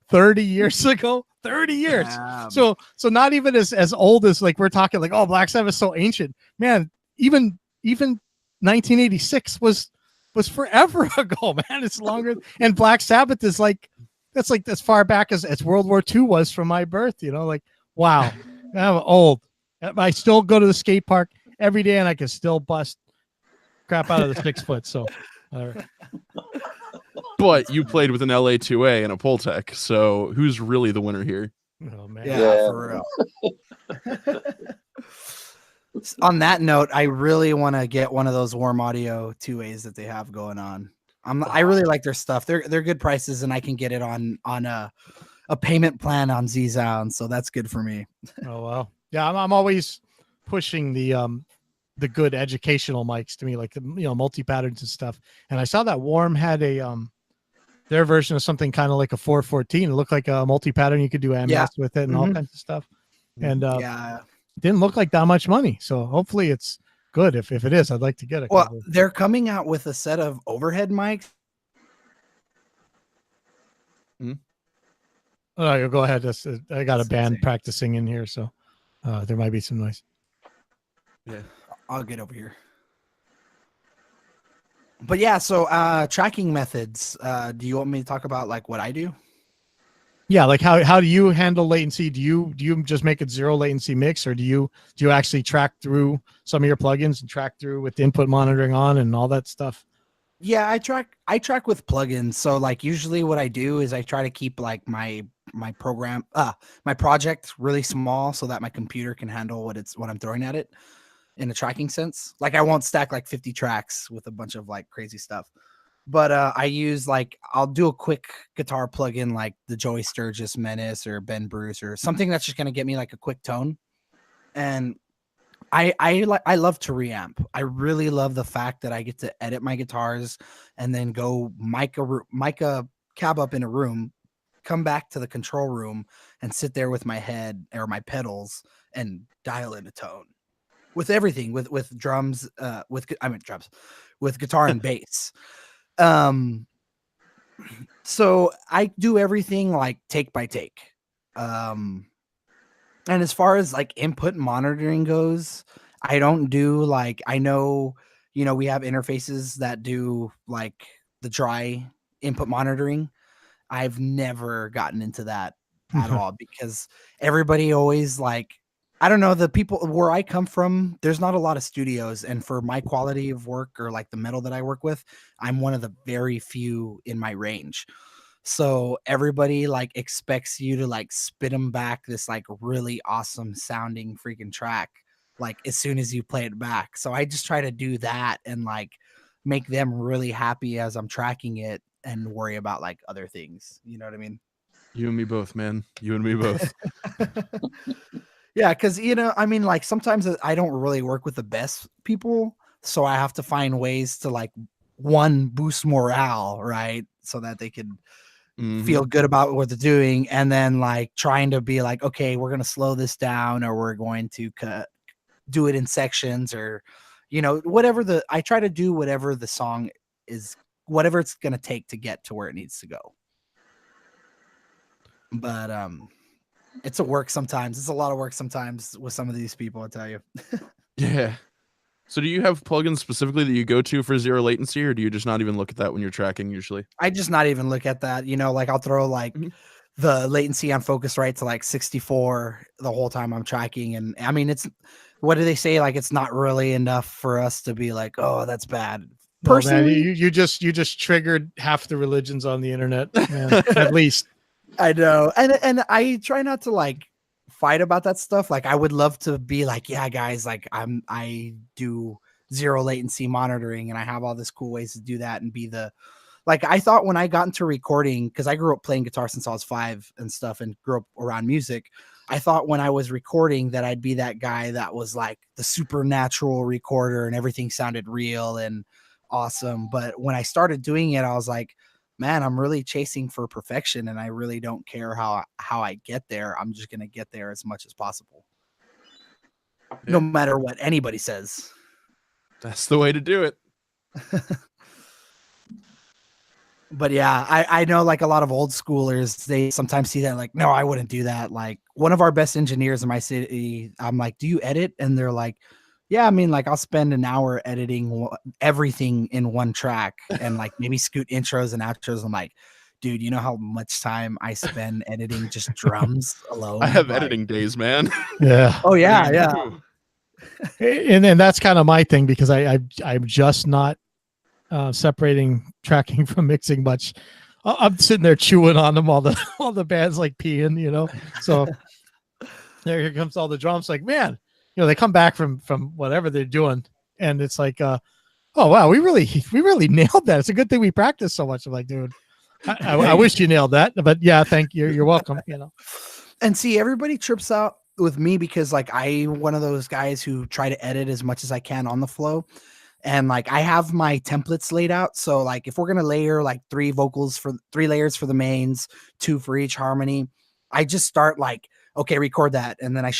30 years ago. 30 years. So not even as old as like we're talking like, oh, Black Sabbath is so ancient, man. Even 1986 was forever ago, man. It's longer, and Black Sabbath is like that's like as far back as World War II was from my birth, you know. Like, wow, I'm old. I still go to the skate park every day, and I can still bust crap out of the 6 foot. So but you played with an LA2A and a Pultec, so who's really the winner here? Oh man, yeah. For real. On that note, I really want to get one of those Warm Audio 2As that they have going on. I really like their stuff. They're good prices, and I can get it on a payment plan on Z-Sound, so that's good for me. Oh well, yeah. I'm always pushing the the good educational mics to me, like the multi patterns and stuff. And I saw that Warm had a their version of something kind of like a 414. It looked like a multi pattern. You could do MS with it and all kinds of stuff. And didn't look like that much money. So hopefully it's good. If it is, I'd like to get it. Well, they're coming out with a set of overhead mics. Oh, you go ahead. I got a band practicing in here, so there might be some noise. Yeah, I'll get over here. But yeah, so tracking methods. Do you want me to talk about like what I do? Yeah, like how do you handle latency? Do you just make it 0 latency mix, or do you actually track through some of your plugins and track through with the input monitoring on and all that stuff? Yeah, I track with plugins. So like usually what I do is I try to keep like my project really small so that my computer can handle what I'm throwing at it in a tracking sense. Like I won't stack like 50 tracks with a bunch of like crazy stuff. But I use I'll do a quick guitar plugin like the Joey Sturgis Menace or Ben Bruce or something that's just gonna get me like a quick tone. And I love to reamp. I really love the fact that I get to edit my guitars and then go mic a cab up in a room, come back to the control room and sit there with my head or my pedals and dial in a tone with everything with drums, with guitar and bass. So I do everything like take by take. And as far as like input monitoring goes, I don't do like, I know, we have interfaces that do like the dry input monitoring. I've never gotten into that at all because everybody always like, I don't know, the people where I come from, there's not a lot of studios. And for my quality of work or like the metal that I work with, I'm one of the very few in my range. So everybody like expects you to like spit them back this like really awesome sounding freaking track, like as soon as you play it back. So I just try to do that and like make them really happy as I'm tracking it and worry about like other things. You know what I mean? You and me both, man. You and me both. Yeah, because I mean, like sometimes I don't really work with the best people, so I have to find ways to like boost morale, right, so that they can feel good about what they're doing, and then like trying to be like, okay, we're gonna slow this down, or we're going to do it in sections, or whatever I try to do whatever the song is, whatever it's gonna take to get to where it needs to go. But it's a work sometimes. It's a lot of work sometimes with some of these people, I'll tell you. Yeah. So do you have plugins specifically that you go to for 0 latency, or do you just not even look at that when you're tracking usually? I just not even look at that. Like I'll throw like the latency on Focusrite to like 64 the whole time I'm tracking. And I mean, what do they say? Like, it's not really enough for us to be like, oh, that's bad. Personally, man, you just triggered half the religions on the internet, man, at least. I know. And I try not to like fight about that stuff. Like I would love to be like, yeah, guys, like I do 0 latency monitoring and I have all this cool ways to do that and be like, I thought when I got into recording, because I grew up playing guitar since I was 5 and stuff and grew up around music. I thought when I was recording that I'd be that guy that was like the supernatural recorder and everything sounded real and awesome. But when I started doing it, I was like, man, I'm really chasing for perfection and I really don't care how I get there. I'm just going to get there as much as possible. Yeah. No matter what anybody says. That's the way to do it. But yeah, I know like a lot of old schoolers, they sometimes see that like, no, I wouldn't do that. Like one of our best engineers in my city, I'm like, do you edit? And they're like, yeah, I mean, like I'll spend an hour editing everything in one track and like maybe scoot intros and outros. I'm like, dude, you know how much time I spend editing just drums alone? I have editing days, man. Yeah. Oh yeah, yeah. And then that's kind of my thing because I'm just not separating tracking from mixing much. I'm sitting there chewing on them all the bands like peeing, So here comes all the drums. Like, man. They come back from whatever they're doing, and it's like, oh wow, we really nailed that. It's a good thing we practiced so much. I'm like, dude, I wish you nailed that, but yeah, thank you. You're welcome. And see, everybody trips out with me because like I'm one of those guys who try to edit as much as I can on the flow. And like I have my templates laid out. So like if we're gonna layer like 3 layers for the mains, 2 for each harmony, I just start like, okay, record that, and then I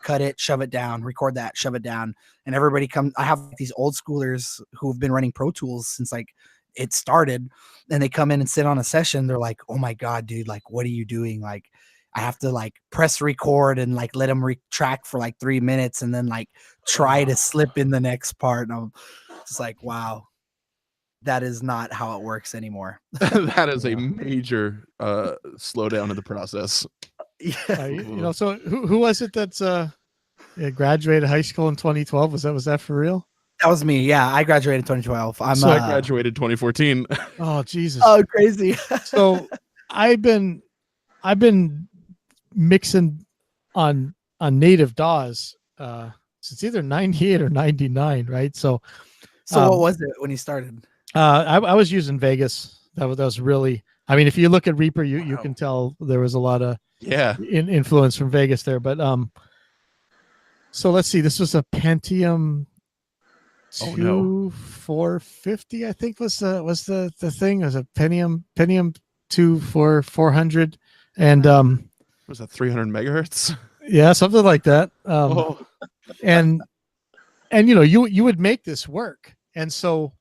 cut it, shove it down, record that, shove it down, and everybody comes. I have these old schoolers who have been running Pro Tools since like it started, and they come in and sit on a session. They're like, "Oh my god, dude! Like, what are you doing? Like, I have to like press record and like let them retract for like 3 minutes and then like try to slip in the next part." And I'm just like, wow, that is not how it works anymore. That is a major slowdown in the process. Yeah. You know, so who was it that's graduated high school in 2012? Was that for real? That was me. Yeah, I graduated in 2012. I graduated 2014. Oh Jesus! Oh, crazy. So I've been mixing on native DAWs since either 98 or 99, right? So what was it when you started? I was using Vegas. That was really, I mean, if you look at Reaper, you can tell there was a lot of influence from Vegas there. But so let's see, this was a Pentium 450, I think was the thing. It was a Pentium 400, and was that 300 megahertz? Yeah, something like that. And you know, you would make this work. And so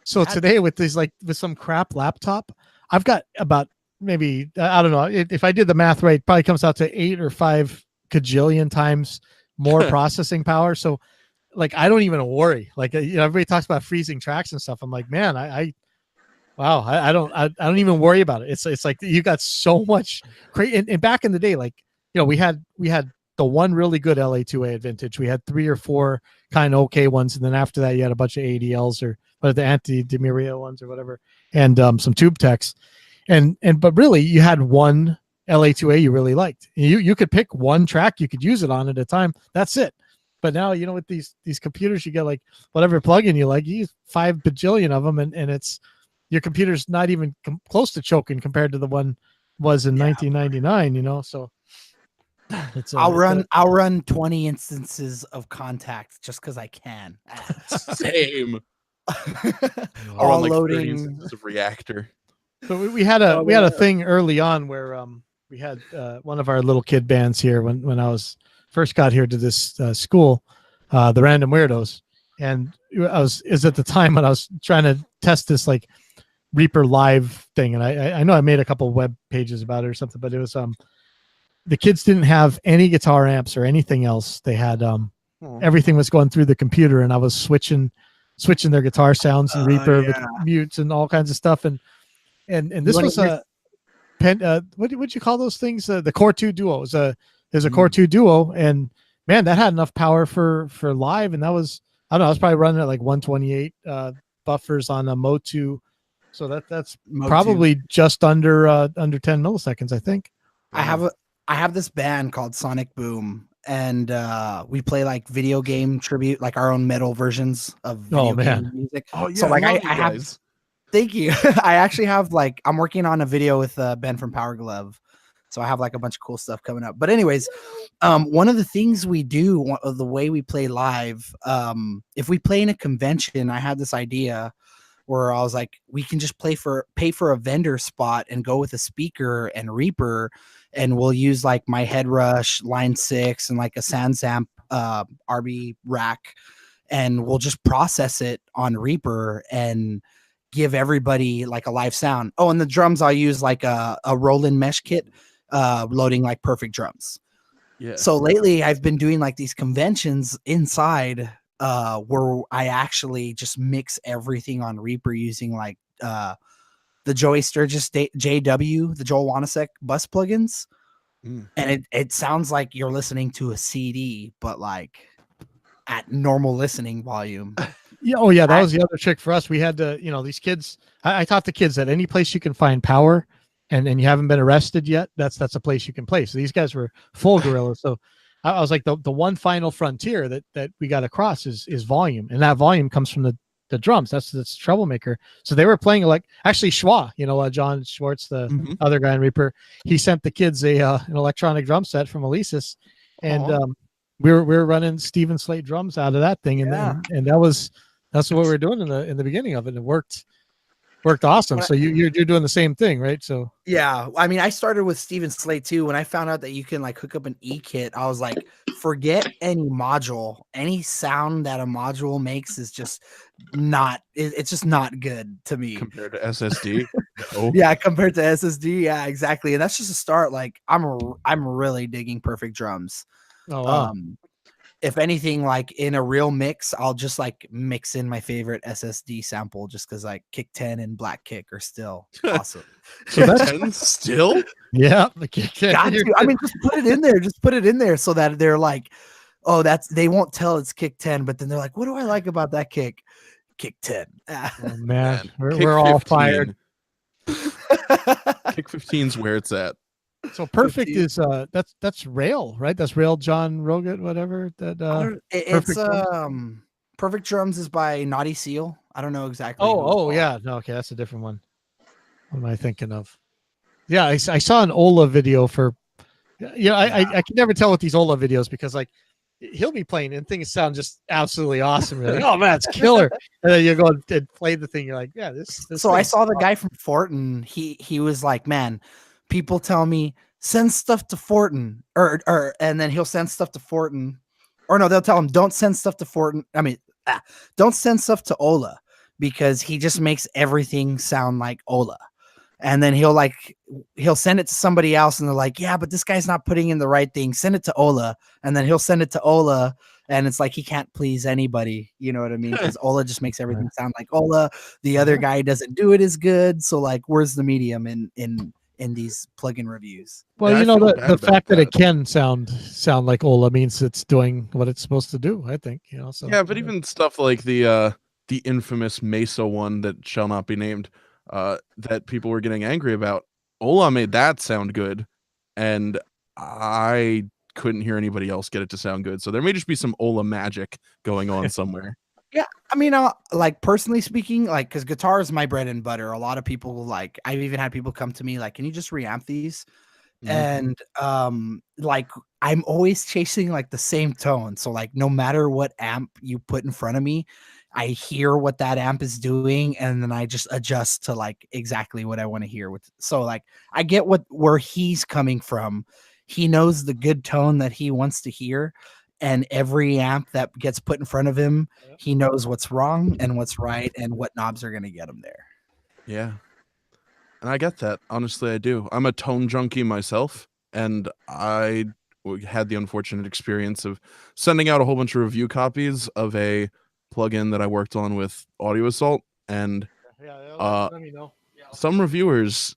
today with some crap laptop, I've got about maybe, I don't know, if I did the math right, probably comes out to 8 or 5 kajillion times more processing power. So like, I don't even worry. Like, you know, everybody talks about freezing tracks and stuff. I'm like, man, I don't even worry about it. It's like you got so much and back in the day, like, you know, we had the one really good LA2A vintage. We had 3 or 4 kind of okay ones, and then after that, you had a bunch of ADLs or the anti-Demiria ones or whatever, and some tube techs, but really, you had one LA2A you really liked. You could pick one track you could use it on at a time. That's it. But now, you know, with these computers, you get like whatever plugin you like. You use 5 bajillion of them, and it's your computer's not even close to choking compared to the one was in 1999. You know, so. I'll run 20 instances of Contact just because I can. Same. All run like loading 30 instances of Reactor. So we had a thing early on where we had one of our little kid bands here when I was first got here to this school, the Random Weirdos, and is at the time when I was trying to test this like Reaper Live thing, and I know I made a couple web pages about it or something, but it was the kids didn't have any guitar amps or anything else. They had everything was going through the computer, and I was switching their guitar sounds and reverb and mutes and all kinds of stuff. And this was a what would you call those things? The Core 2 Duo. There's a Core 2 Duo, and man, that had enough power for live. And that was, I don't know, I was probably running at like 128 buffers on a Moto. So that's Moto. Probably just under 10 milliseconds, I think. I have this band called Sonic Boom, and we play like video game tribute, like our own metal versions of video game music. Oh yeah, so like I have. Thank you. I actually have like I'm working on a video with Ben from Power Glove, so I have like a bunch of cool stuff coming up. But anyways, one of the things we do, the way we play live, if we play in a convention, I had this idea where I was like, we can just pay for a vendor spot and go with a speaker and Reaper, and we'll use like my Head Rush Line 6 and like a SansAmp RB rack, and we'll just process it on Reaper and give everybody like a live sound. Oh, and the drums I'll use like a Roland mesh kit, loading like perfect drums. Yeah. So lately I've been doing like these conventions inside where I actually just mix everything on Reaper using like the Joey Sturgis JW, the Joel Wanasek bus plugins. And it sounds like you're listening to a CD, but like at normal listening volume. Yeah. Oh yeah. That was the other trick for us. We had to, you know, these kids, I taught the kids that any place you can find power and you haven't been arrested yet, that's a place you can play. So these guys were full gorillas. So I was like, the one final frontier that we got across is volume. And that volume comes from the drums. That's Troublemaker. So they were playing actually Schwa, you know, John Schwartz, the other guy in Reaper, he sent the kids an electronic drum set from Alesis, and we were running Steven Slate drums out of that thing, and that's what we were doing in the beginning of it. And it worked awesome. So you're doing the same thing, right? So yeah, I mean, I started with Steven Slate too. When I found out that you can like hook up an E kit, I was like, forget any module. Any sound that a module makes is just not. It's just not good to me compared to SSD. Oh. Yeah, compared to SSD. Yeah, exactly. And that's just a start. Like I'm really digging Perfect Drums. Oh wow. If anything, like in a real mix, I'll just like mix in my favorite SSD sample just because like Kick 10 and Black Kick are still awesome. So that's 10 still? Yeah. The Kick 10. Got to. I mean, just put it in there. Just put it in there so that they're like, oh, they won't tell it's Kick 10, but then they're like, what do I like about that kick? Kick 10. Oh, man. We're all fired. Kick 15's where it's at. So Perfect 15. Is that's Rail, right? That's Rail John Roget, whatever. Perfect Drums is by Naughty Seal. I don't know exactly. Oh yeah. No, okay, that's a different one. What am I thinking of? Yeah, I saw an Ola video for I can never tell with these Ola videos because like he'll be playing and things sound just absolutely awesome. You're like, oh man, it's killer. And then you go and play the thing, you're like, yeah, this So I saw the guy from Fortin, he was like, man, people tell me send stuff to Fortin or and then he'll send stuff to Fortin. Or no, they'll tell him don't send stuff to Fortin. I mean, don't send stuff to Ola because he just makes everything sound like Ola. And then he'll send it to somebody else and they're like, yeah, but this guy's not putting in the right thing. Send it to Ola. And then he'll send it to Ola. And it's like, he can't please anybody. You know what I mean? Because Ola just makes everything sound like Ola. The other guy doesn't do it as good. So like, where's the medium in these plugin reviews? Well, yeah, the fact that it can sound like Ola means it's doing what it's supposed to do, I think, so yeah, but even stuff like the infamous Mesa one that shall not be named, that people were getting angry about, Ola made that sound good, and I couldn't hear anybody else get it to sound good. So there may just be some Ola magic going on somewhere. Yeah, I mean, like personally speaking, like because guitar is my bread and butter. A lot of people like I've even had people come to me like, "Can you just reamp these?" And like I'm always chasing like the same tone. So like no matter what amp you put in front of me, I hear what that amp is doing, and then I just adjust to like exactly what I want to hear. So like I get where he's coming from. He knows the good tone that he wants to hear. And every amp that gets put in front of him, he knows what's wrong and what's right and what knobs are going to get him there. Yeah. And I get that. Honestly, I do. I'm a tone junkie myself, and I had the unfortunate experience of sending out a whole bunch of review copies of a plugin that I worked on with Audio Assault, and some reviewers,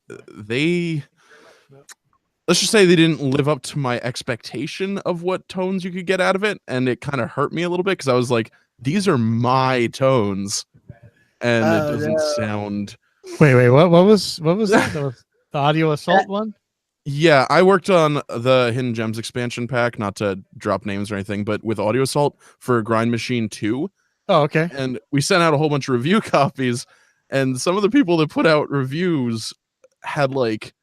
let's just say they didn't live up to my expectation of what tones you could get out of it. And it kind of hurt me a little bit because I was like, these are my tones. And it doesn't sound. Wait, what was that? The Audio Assault one? Yeah, I worked on the Hidden Gems expansion pack, not to drop names or anything, but with Audio Assault for Grind Machine 2. Oh, okay. And we sent out a whole bunch of review copies. And some of the people that put out reviews had like,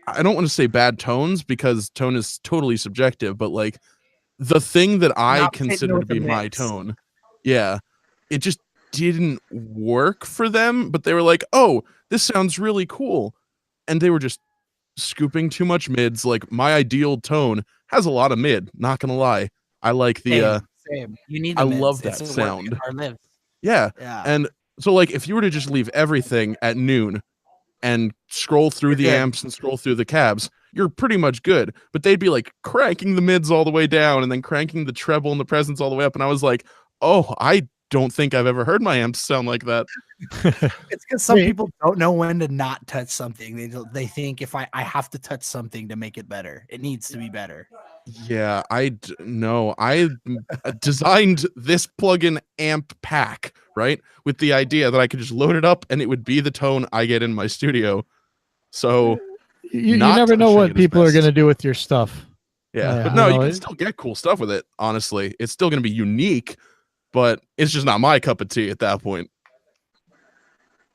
I don't want to say bad tones because tone is totally subjective, but like the thing that I consider to be my tone, yeah, it just didn't work for them. But they were like, "Oh, this sounds really cool," and they were just scooping too much mids. Like my ideal tone has a lot of mid. Not gonna lie, I like the same. You need. The I mids. love that sound. Yeah, and so like if you were to just leave everything at noon and scroll through the amps and scroll through the cabs, you're pretty much good. But they'd be like cranking the mids all the way down and then cranking the treble and the presence all the way up. And I was like, oh, I don't think I've ever heard my amps sound like that. It's because some people don't know when to not touch something. They think if I have to touch something to make it better, it needs to be better. Yeah, I designed this plugin amp pack, right? With the idea that I could just load it up and it would be the tone I get in my studio. So you never know what people are going to do with your stuff. Yeah, but no, you can still get cool stuff with it. Honestly, it's still going to be unique, but it's just not my cup of tea at that point.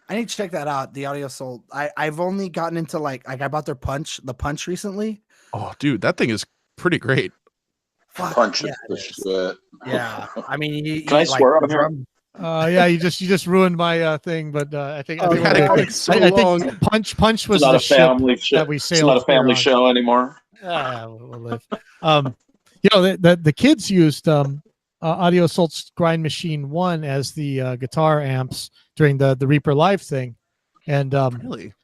I need to check that out. The Audio Assault. I've only gotten into like I bought their the punch recently. Oh, dude, that thing is pretty great. Fuck, Punch yeah, the shit. yeah. I mean, Can I swear on here? drum. Yeah, you just ruined my thing, but I think Oh, I think, God, we're it good. went so I long. think punch was It's not the a ship family show. that we It's sailed. not a family here on. show anymore. We'll live. The kids used Audio Assault's Grind Machine 1 as the guitar amps during the Reaper Live thing, and Really?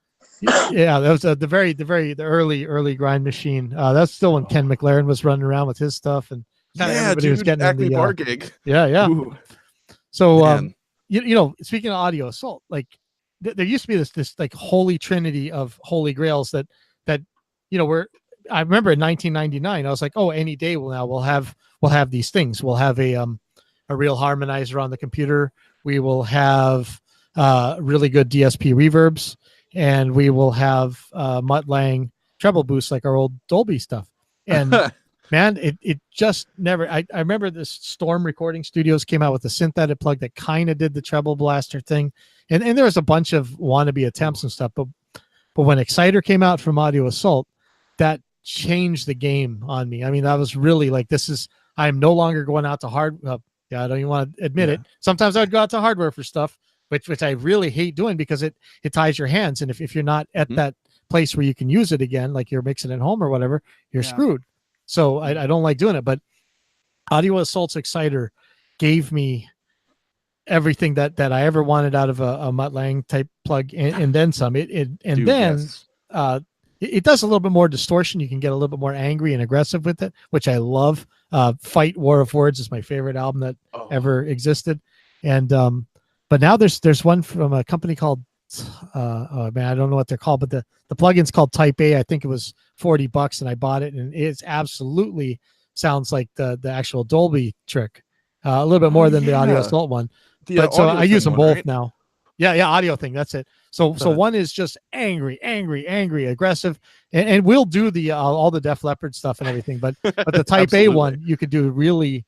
yeah, that was the early Grind Machine. That's still when Ken McLaren was running around with his stuff, and kind of everybody was getting Acme in the Bar gig. yeah. Ooh, So man. speaking of Audio Assault, like there used to be this like holy trinity of holy grails that were. I remember in 1999, I was like, oh, any day we'll have these things. We'll have a real harmonizer on the computer. We will have really good DSP reverbs, and we will have Mutt Lang treble boosts like our old Dolby stuff. And man, it just never. I remember this Storm Recording Studios came out with a synth edit plug that kind of did the treble blaster thing, and there was a bunch of wannabe attempts and stuff. But when Exciter came out from Audio Assault, that changed the game on me. I mean, that was really like, I'm no longer going out to I don't even want to admit it. Sometimes I would go out to hardware for stuff, which I really hate doing because it ties your hands. And if you're not at that place where you can use it again, like you're mixing at home or whatever, you're screwed. So I don't like doing it. But Audio Assault's Exciter gave me everything that I ever wanted out of a Mutt Lang type plug, and then some. It does a little bit more distortion. You can get a little bit more angry and aggressive with it, which I love. Fight War of Words is my favorite album that ever existed. And but now there's one from a company called I don't know what they're called, but the plugin's called Type A. I think it was $40 and I bought it, and it's absolutely sounds like the actual Dolby trick. A little bit more than the Audio Assault one. But so I use them both now. Yeah, audio thing. That's it. So one is just angry, aggressive, and we'll do the all the Def Leppard stuff and everything. But the Type A one, you could do really,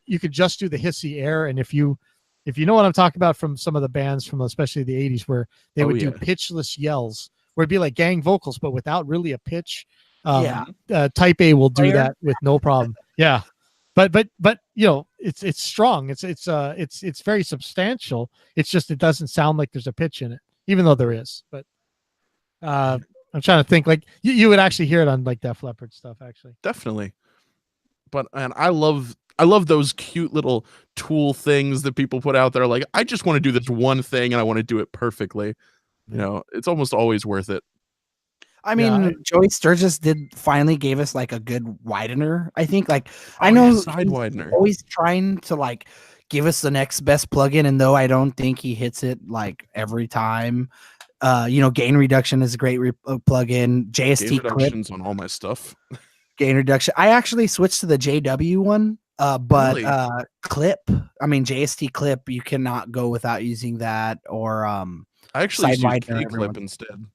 you could just do the hissy air. And if you know what I'm talking about from some of the bands from especially the 80s, where they would do pitchless yells, where it'd be like gang vocals, but without really a pitch. Type A will do that with no problem. Yeah. But it's strong. It's very substantial. It's just it doesn't sound like there's a pitch in it, even though there is. But I'm trying to think, like you would actually hear it on like Def Leppard stuff, actually. Definitely. But I love those cute little tool things that people put out there. Like, I just want to do this one thing and I want to do it perfectly. It's almost always worth it. I mean, Joey Sturgis finally gave us like a good widener. I think I know side widener. Always trying to like give us the next best plugin, and though I don't think he hits it like every time. Gain reduction is a great plugin. JST Gain reductions on all my stuff. Gain reduction. I actually switched to the JW one, but really? Clip. I mean, JST Clip. You cannot go without using that. Or I actually used K-Clip instead.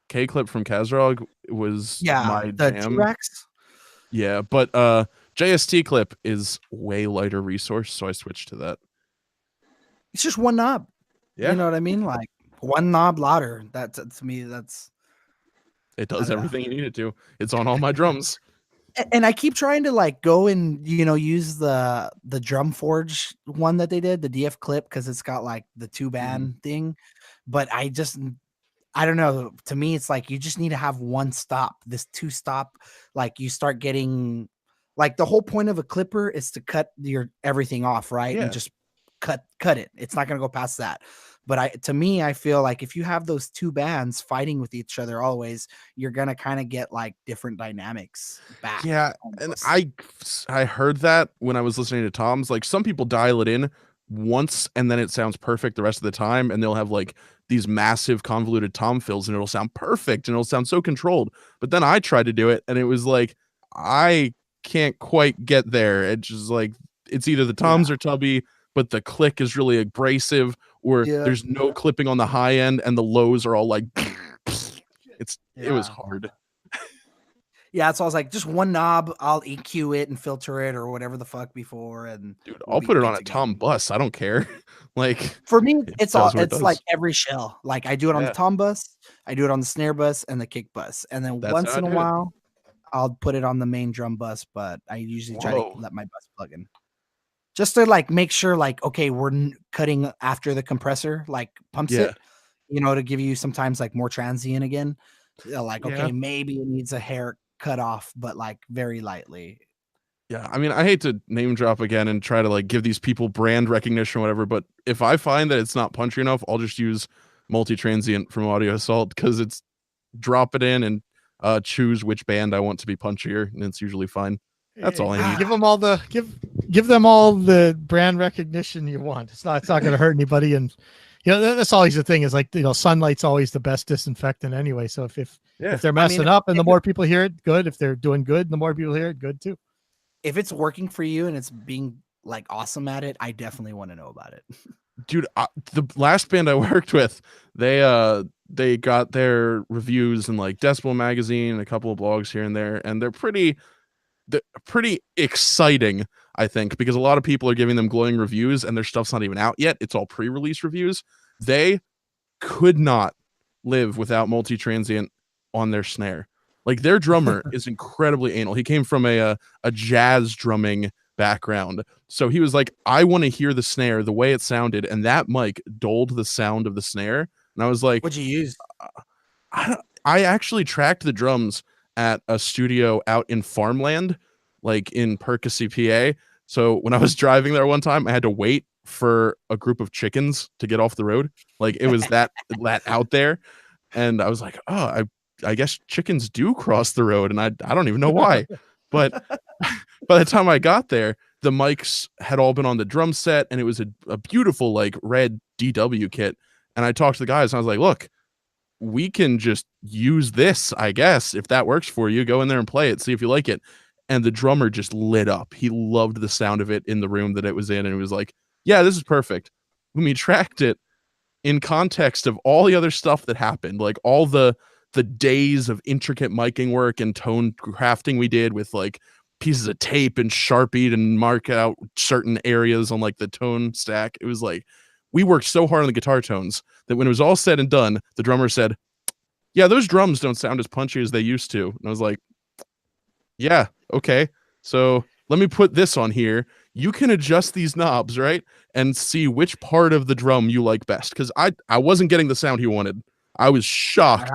K-Clip from Kazrog was my jam. T-Rex? Yeah, but JST Clip is way lighter resource, so I switched to that. It's just one knob. Yeah. You know what I mean? Like one knob louder. That to me, it does everything you need it to. It's on all my drums. And I keep trying to like go and use the Drum Forge one that they did, the DF Clip, because it's got like the 2-band thing. But I don't know. To me, it's like you just need to have one stop. This 2-stop, like you start getting, like the whole point of a clipper is to cut everything off, right? Yeah. And just cut it. It's not gonna go past that. But to me, I feel like if you have those 2 bands fighting with each other always, you're gonna kind of get like different dynamics back. Yeah, almost. And I heard that when I was listening to Tom's. Like, some people dial it in once and then it sounds perfect the rest of the time, and they'll have like these massive convoluted tom fills and it'll sound perfect and it'll sound so controlled. But then I tried to do it and it was like, I can't quite get there. It's just like, it's either the toms are tubby, but the click is really abrasive, or there's no clipping on the high end and the lows are all like it was hard. Yeah, so I was like, just one knob, I'll EQ it and filter it or whatever the fuck before, and dude, I'll put it on a tom bus. I don't care. Like, for me, it's like every shell. Like, I do it on the tom bus, I do it on the snare bus and the kick bus, and then once in a while I'll put it on the main drum bus, but I usually try to Whoa. let my bus plug in. Just to like make sure like, okay, we're cutting after the compressor like pumps Yeah. it, you know, to give you sometimes like more transient again. Like, Yeah. okay, maybe it needs a hair cut off, but like very lightly. Yeah, I mean, I hate to name drop again and try to like give these people brand recognition or whatever, but if I find that it's not punchy enough, I'll just use multi-transient from Audio Assault because it's drop it in and choose which band I want to be punchier, and it's usually fine. That's all I need. Give them all the give them all the brand recognition you want. It's not going to hurt anybody, and you know that's always the thing. Is like, you know, sunlight's always the best disinfectant anyway. So if they're messing up and the more people hear it, good. If they're doing good, the more people hear it, good too. If it's working for you and it's being like awesome at it, I definitely want to know about it. Dude, the last band I worked with, they got their reviews in like Decibel magazine and a couple of blogs here and there, and they're pretty exciting, I think, because a lot of people are giving them glowing reviews and their stuff's not even out yet. It's all pre-release reviews. They could not live without multi-transient on their snare. Like, their drummer is incredibly anal. He came from a jazz drumming background. So he was like, I want to hear the snare the way it sounded, and that mic dulled the sound of the snare. And I was like, what'd you use? I actually tracked the drums at a studio out in farmland, like in Percy, PA. So when I was driving there one time, I had to wait for a group of chickens to get off the road. Like, it was that out there. And I was like, oh, I guess chickens do cross the road, and I don't even know why. But by the time I got there, the mics had all been on the drum set, and it was a beautiful like red DW kit. And I talked to the guys, and I was like, look, we can just use this, I guess, if that works for you. Go in there and play it, see if you like it. And the drummer just lit up. He loved the sound of it in the room that it was in, and it was like, yeah, this is perfect. When we tracked it in context of all the other stuff that happened, like all the days of intricate miking work and tone crafting we did with like pieces of tape and Sharpie and mark out certain areas on like the tone stack. It was like, we worked so hard on the guitar tones that when it was all said and done, the drummer said, yeah, those drums don't sound as punchy as they used to. And I was like, yeah, okay. So let me put this on here. You can adjust these knobs, right? And see which part of the drum you like best. Because I wasn't getting the sound he wanted. I was shocked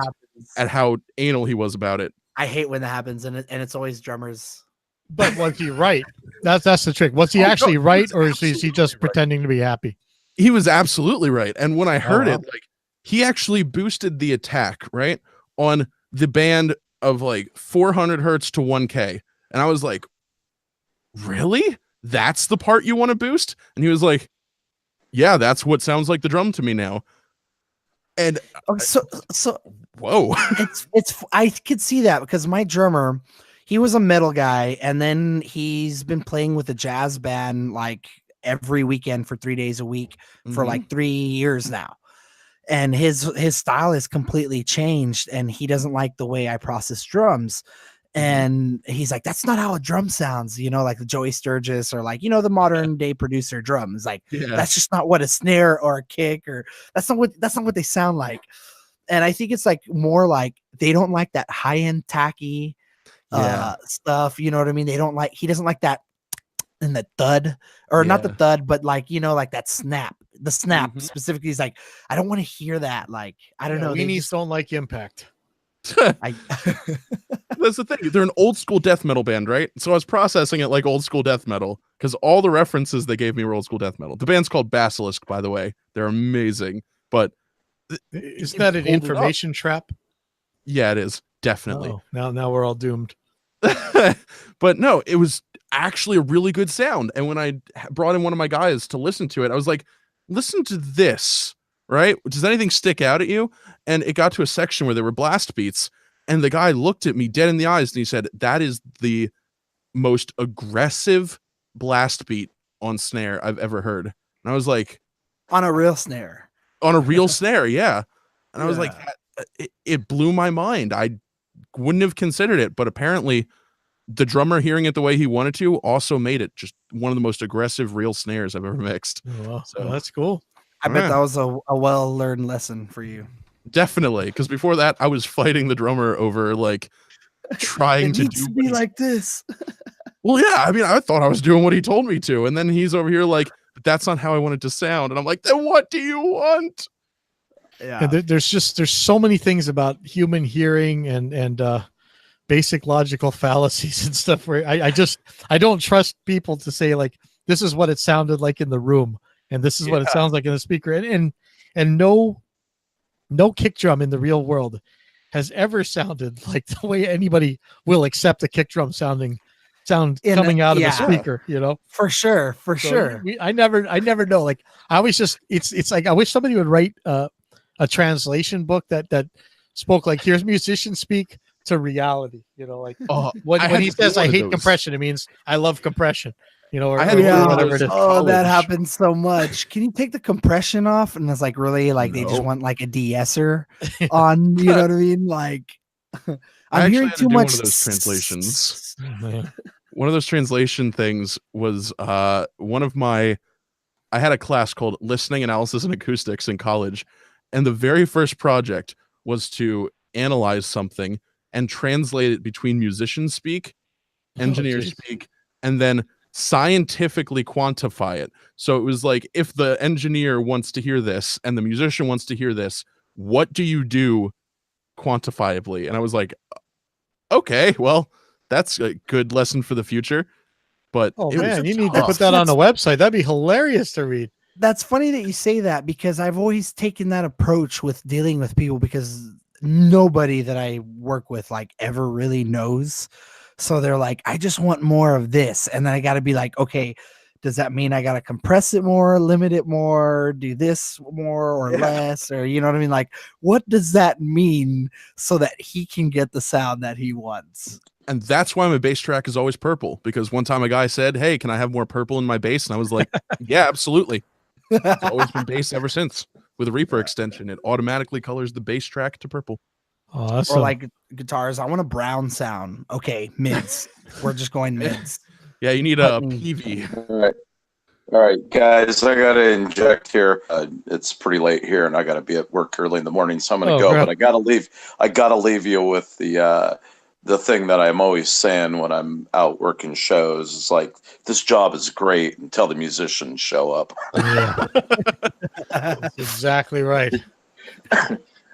at how anal he was about it. I hate when that happens, and it's always drummers. But was he right? That's the trick. Was he actually right, or is he just pretending to be happy? He was absolutely right. And when I heard it, like, he actually boosted the attack, right, on the band of like 400 hertz to 1K. And I was like, really? That's the part you want to boost? And he was like, yeah, that's what sounds like the drum to me now. And so whoa. it's I could see that because my drummer, he was a metal guy, and then he's been playing with a jazz band like every weekend for 3 days a week for like 3 years now. And his style is completely changed, and he doesn't like the way I process drums. And he's like, that's not how a drum sounds, you know, like the Joey Sturgis or like, you know, the modern day producer drums. Like, that's just not what a snare or a kick or that's not what they sound like. And I think it's like more like they don't like that high end tacky stuff. You know what I mean? He doesn't like that and the thud or not the thud, but like, you know, like that snap, the snap specifically. He's like, I don't want to hear that. Like, I don't know. Weenies don't like impact. That's the thing. They're an old school death metal band, right? So I was processing it like old school death metal because all the references they gave me were old school death metal. The band's called Basilisk, by the way. They're amazing. But isn't that an information trap? Yeah, it is. Definitely. Oh, now we're all doomed. But no, it was actually a really good sound. And when I brought in one of my guys to listen to it, I was like, listen to this, right? Does anything stick out at you? And it got to a section where there were blast beats, and the guy looked at me dead in the eyes and he said, that is the most aggressive blast beat on snare I've ever heard. And I was like, on a real snare. On a real snare, yeah. And I was like, it blew my mind. I wouldn't have considered it, but apparently the drummer hearing it the way he wanted to also made it just one of the most aggressive real snares I've ever mixed. Well, so that's cool. I bet that was a well-learned lesson for you. Definitely, because before that I was fighting the drummer over like trying It to needs do to be like this. well, yeah, I mean, I thought I was doing what he told me to, and then he's over here like, but that's not how I want it to sound, and I'm like, then what do you want? And there's so many things about human hearing and basic logical fallacies and stuff where I don't trust people to say like this is what it sounded like in the room and this is what it sounds like in the speaker, and no kick drum in the real world has ever sounded like the way anybody will accept a kick drum sound coming out of a speaker, you know. For sure. I never know. Like I always just it's like I wish somebody would write a translation book that spoke like here's musicians speak to reality, you know, like when he says I hate compression, it means I love compression, you know, or whatever it is. Oh, that happens so much. Can you take the compression off? And it's like really like they just want like a de-esser on, you know what I mean? Like I'm hearing too much. One of those translations. One of those translation things was I had a class called Listening, Analysis, and Acoustics in college, and the very first project was to analyze something and translate it between musicians speak, engineers speak, and then scientifically quantify it. So it was like, if the engineer wants to hear this and the musician wants to hear this, what do you do quantifiably? And I was like, okay, well, that's a good lesson for the future. But man, you need to put that on a website. That'd be hilarious to read. That's funny that you say that, because I've always taken that approach with dealing with people, because nobody that I work with like ever really knows. So they're like, I just want more of this. And then I got to be like, okay, does that mean I got to compress it more, limit it more, do this more or less? Or, you know what I mean? Like, what does that mean so that he can get the sound that he wants? And that's why my bass track is always purple, because one time a guy said, hey, can I have more purple in my bass? And I was like, yeah, absolutely. It's always been bass ever since. With a Reaper extension, it automatically colors the bass track to purple. Awesome. Or like guitars, I want a brown sound. Okay, mids. We're just going mids. Yeah, you need a PV. All right, guys, I got to inject here. It's pretty late here, and I got to be at work early in the morning, so I'm going to go. Crap. But I got to leave you with the thing that I'm always saying when I'm out working shows. It's like, this job is great until the musicians show up. Yeah. That's exactly right.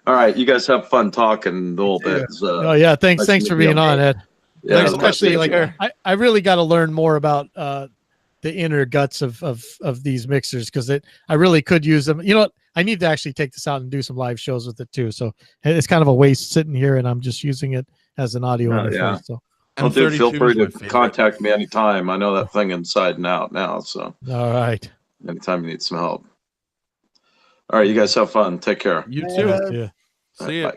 All right, you guys have fun talking a little bit. Thanks for being on, Ed. Yeah, especially like I really got to learn more about the inner guts of these mixers, because I really could use them. You know what? I need to actually take this out and do some live shows with it too. So it's kind of a waste sitting here, and I'm just using it as an audio interface. Yeah. So. Well, dude, feel free to contact me anytime. I know that thing inside and out now. So all right. Anytime you need some help. All right, you guys have fun. Take care. You too. Yeah. See ya.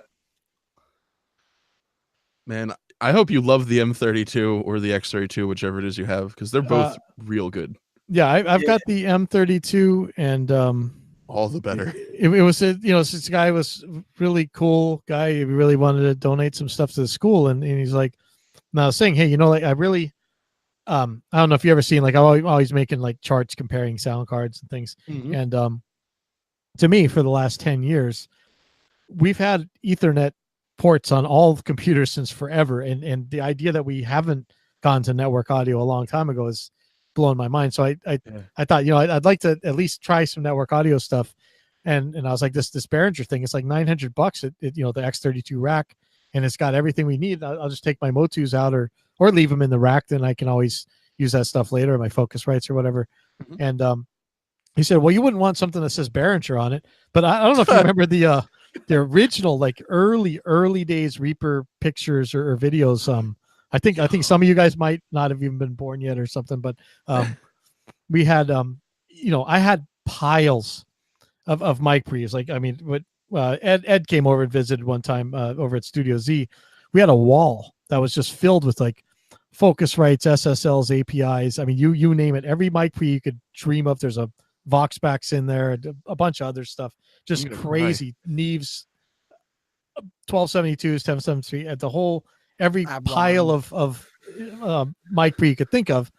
Man, I hope you love the M32 or the X32, whichever it is you have, because they're both real good. Yeah, I've got the M32, and all the better. It was this guy was really cool guy. He really wanted to donate some stuff to the school, and he's like, and I was saying, hey, like I really, I don't know if you ever seen, like I'm always making like charts comparing sound cards and things, and to me, for the last 10 years, we've had Ethernet ports on all computers since forever, and the idea that we haven't gone to network audio a long time ago is blowing my mind. So I thought, I'd like to at least try some network audio stuff, and I was like, this Behringer thing, it's like $900 at the X32 rack, and it's got everything we need. I'll just take my Motus out or leave them in the rack, then I can always use that stuff later, my Focusrites or whatever. And he said, well, you wouldn't want something that says Behringer on it, but I don't know if you remember the original, like early days Reaper pictures or videos. I think some of you guys might not have even been born yet or something, but we had I had piles of mic pre's. Like, I mean, what Ed came over and visited one time over at Studio Z. We had a wall that was just filled with like Focusrites, SSLs, APIs. I mean, you name it. Every mic pre you could dream of. There's a Voxbacks in there, a bunch of other stuff. Just crazy. Neves, 1272s, 1073, at the whole, every pile of mic pre you could think of.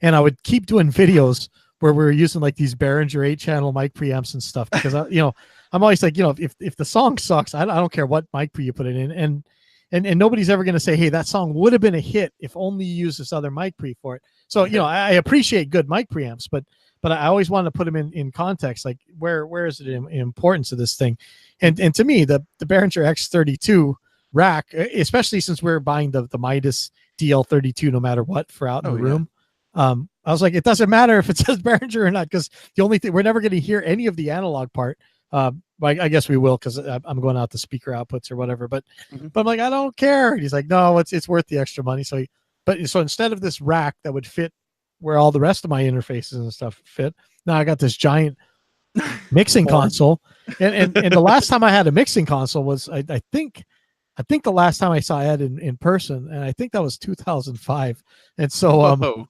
And I would keep doing videos where we were using like these Behringer 8-channel mic preamps and stuff, because I'm always like, if the song sucks, I don't care what mic pre you put it in. and nobody's ever going to say, hey, that song would have been a hit if only you used this other mic pre for it. So, I appreciate good mic preamps, but I always want to put them in context. Like where is it in importance of this thing? And to me, the Behringer X32 rack, especially since we're buying the Midas DL32 no matter what for out in the room. I was like, it doesn't matter if it says Behringer or not, because the only thing, we're never going to hear any of the analog part. I guess we will, because I'm going out the speaker outputs or whatever. But I'm like, I don't care. And he's like, no, it's worth the extra money. So instead of this rack that would fit where all the rest of my interfaces and stuff fit, now I got this giant mixing console. And the last time I had a mixing console was I think the last time I saw Ed in person, and I think that was 2005. And so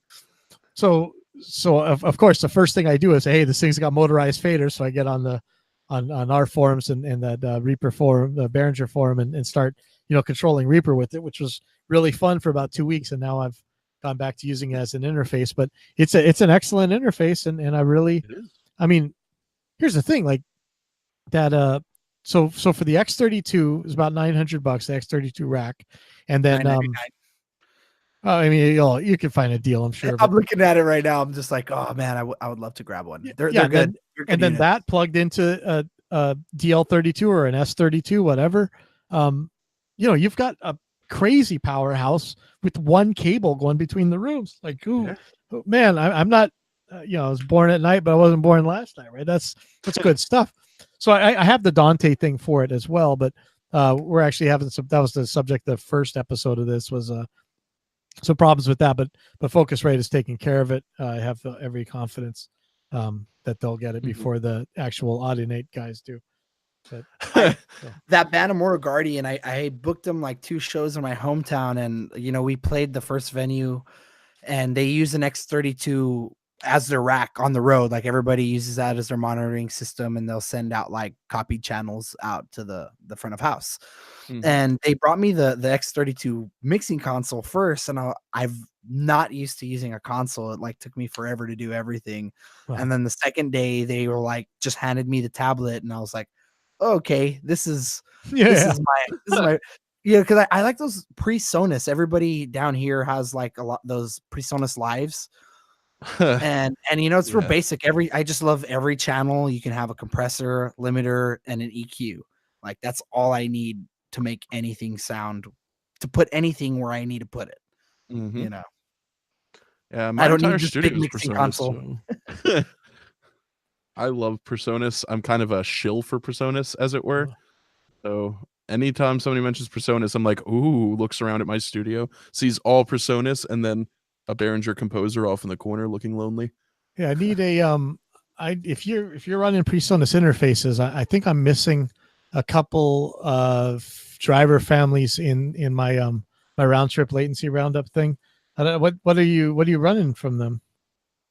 so of course the first thing I do is say, hey, this thing's got motorized faders. So I get on our forums and that Reaper forum, the Behringer forum, and start controlling Reaper with it, which was really fun for about 2 weeks. And now I've gone back to using it as an interface. But it's an excellent interface, and I really, I mean, here's the thing, like that. So for the X32 is about $900, the X32 rack, and then I mean, you can find a deal, I'm sure. I'm looking at it right now. I'm just like, oh man, I would love to grab one. They're good. And then that plugged into a DL32 or an S32, whatever. You've got a crazy powerhouse with one cable going between the rooms. Like, man, I'm not. I was born at night, but I wasn't born last night, right? That's good stuff. So I have the Dante thing for it as well, but we're actually having that was the subject of the first episode of this was some problems with that, but Focusrite is taking care of it. I have every confidence that they'll get it before the actual Audionate guys do. But, that band Amora Guardian, I booked them like 2 shows in my hometown, and we played the first venue, and they use an X32 as their rack on the road. Like everybody uses that as their monitoring system, and they'll send out like copied channels out to the front of house. And they brought me the X32 mixing console first, and I've not used to using a console. It like took me forever to do everything. Wow. And then the second day they were like just handed me the tablet, and I was like, oh, okay, this is my because I like those PreSonus. Everybody down here has like a lot those PreSonus Lives. and it's real basic. I just love every channel. You can have a compressor, limiter, and an EQ. Like that's all I need to make anything sound, to put anything where I need to put it. Yeah, I don't need this big mixing console. So. I love PreSonus. I'm kind of a shill for PreSonus, as it were. So anytime somebody mentions PreSonus, I'm like, ooh, looks around at my studio, sees all PreSonus, and then a Behringer composer off in the corner looking lonely. Yeah, I need a if you're running PreSonus interfaces, I think I'm missing a couple of driver families in my my round trip latency roundup thing. I don't know, what are you running from them?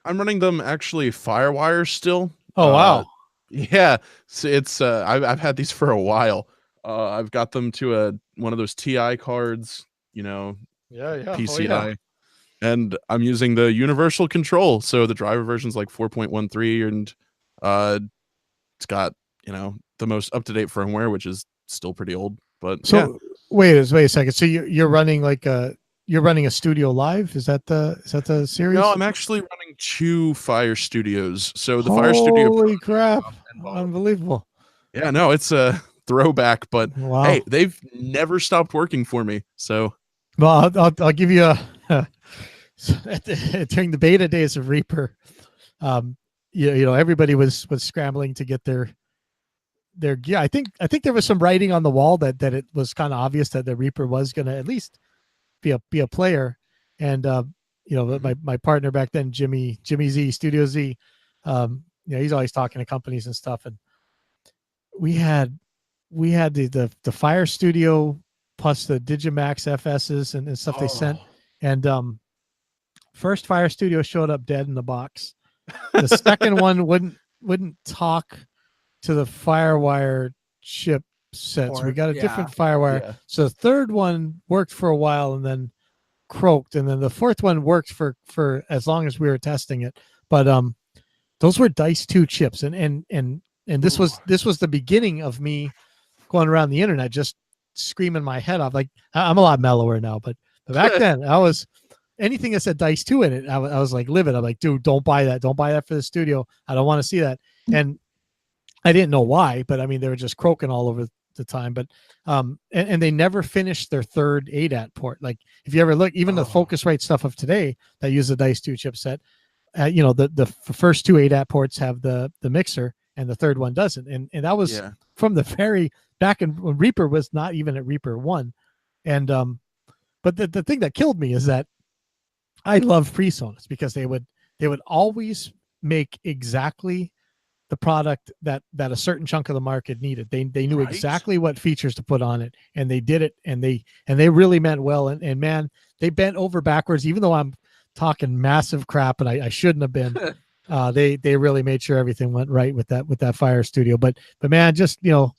I'm running them actually Firewire still. Oh wow. Yeah, so it's I've had these for a while. I've got them to one of those TI cards, PCI. And I'm using the universal control. So the driver version's like 4.13, and it's got, the most up-to-date firmware, which is still pretty old. But so wait a second. So you're running you're running a Studio Live? Is that the series? No, I'm actually running 2 Fire Studios. So the Fire Studio. Holy crap. Unbelievable. Yeah, no, it's a throwback, but wow. Hey, they've never stopped working for me. So well, I'll give you during the beta days of Reaper, everybody was scrambling to get their gear. I think there was some writing on the wall that it was kind of obvious that the Reaper was going to at least be a player. And my partner back then, Jimmy Z, Studio Z, he's always talking to companies and stuff, and we had the Fire Studio plus the Digimax FSs and stuff they sent, and first Fire Studio showed up dead in the box. The second one wouldn't talk to the Firewire chip set. So we got a different Firewire. Yeah. So the third one worked for a while and then croaked. And then the fourth one worked for as long as we were testing it. But those were Dice 2 chips. And this was the beginning of me going around the internet, just screaming my head off. Like I'm a lot mellower now, but back then I was anything that said Dice 2 in it. I was like livid. I'm like, dude, don't buy that. Don't buy that for the studio. I don't want to see that. And I didn't know why, but I mean, they were just croaking all over the time. But and they never finished their third ADAT port. Like if you ever look, even the Focusrite stuff of today that use the Dice 2 chipset, you know, the first 2 ADAT ports have the mixer, and the third one doesn't. And that was from the very back when Reaper was not even at Reaper 1. And but the thing that killed me is that I love PreSonus because they would always make exactly the product that a certain chunk of the market needed. They knew exactly what features to put on it, and they did it, and they really meant well. And man, they bent over backwards, even though I'm talking massive crap and I shouldn't have been. They really made sure everything went right with that Fire Studio. But man, just, you know,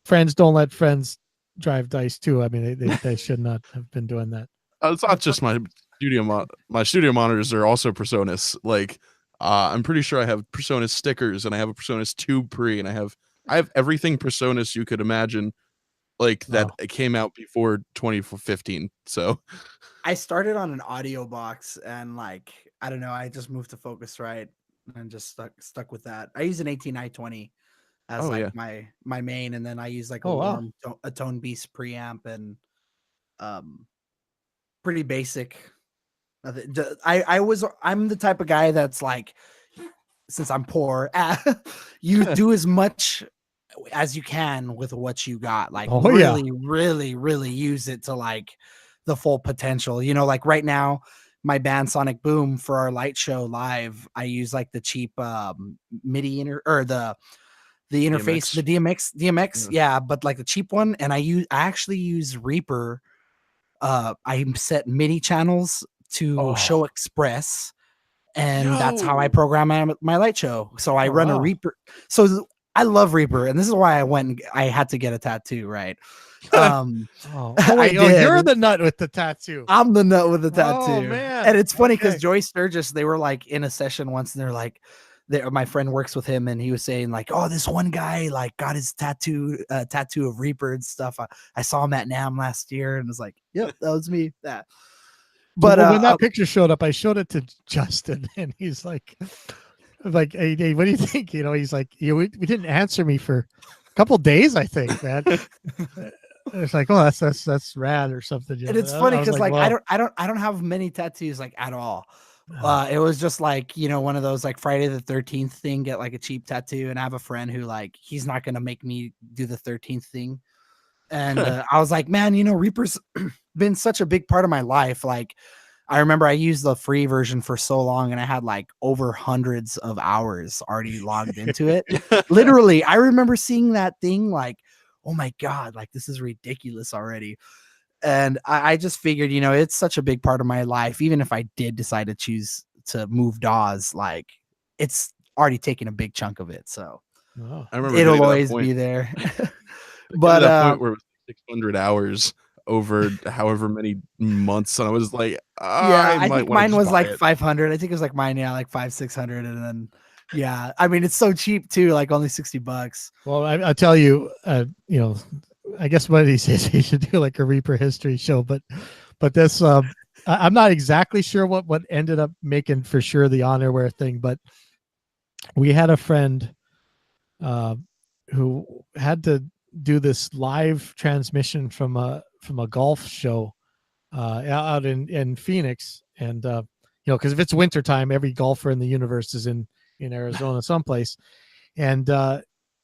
friends don't let friends drive Dice too. I mean, they should not have been doing that. It's not just my studio monitors are also PreSonus. Like I'm pretty sure I have PreSonus stickers, and I have a PreSonus Tube Pre, and I have everything PreSonus you could imagine, like that came out before 2015. So I started on an audio box, and like I don't know, I just moved to Focusrite and just stuck with that. I use an 18920 as my main, and then I use like a Tone Beast preamp and pretty basic. I'm the type of guy that's like, since I'm poor, you do as much as you can with what you got. Like really use it to like the full potential. You know, like right now, my band Sonic Boom for our light show live, I use like the cheap MIDI the interface, the DMX, yeah, but like the cheap one, and I actually use Reaper. I set MIDI channels to Show Express, and that's how I program my light show. So I run a Reaper. So I love Reaper, and this is why I had to get a tattoo, right? You're the nut with the tattoo. I'm the nut with the tattoo. Oh, man. And it's funny because Joy Sturgis, they were like in a session once, and they're like, my friend works with him, and he was saying like, oh, this one guy like got his tattoo of Reaper and stuff. I saw him at NAMM last year, and was like, yep, that was me. That. But when that picture showed up, I showed it to Justin, and he's like, hey, what do you think? You know, he's like, we didn't answer me for a couple days, I think, man. It's like, oh, that's rad or something. And it's funny because like I don't have many tattoos like at all. It was just like, you know, one of those like Friday the 13th thing, get like a cheap tattoo, and I have a friend who like he's not gonna make me do the 13th thing. And I was like, man, you know, Reaper's been such a big part of my life. Like, I remember I used the free version for so long, and I had like over hundreds of hours already logged into it. Literally, I remember seeing that thing like, oh my God, like this is ridiculous already. And I just figured, you know, it's such a big part of my life. Even if I did decide to choose to move DAWs, like it's already taken a big chunk of it. So I remember it'll always be there. But that point where it was 600 hours over however many months, and I was like, I think mine was like 500. I think it was like mine, like 500-600, and then I mean, it's so cheap too, like only $60. Well, I tell you, you know, I guess what he says he should do like a Reaper history show, but this I'm not exactly sure what ended up making for sure the honorware thing, but we had a friend who had to do this live transmission from a golf show out in Phoenix, and you know, because if it's wintertime, every golfer in the universe is in Arizona someplace, and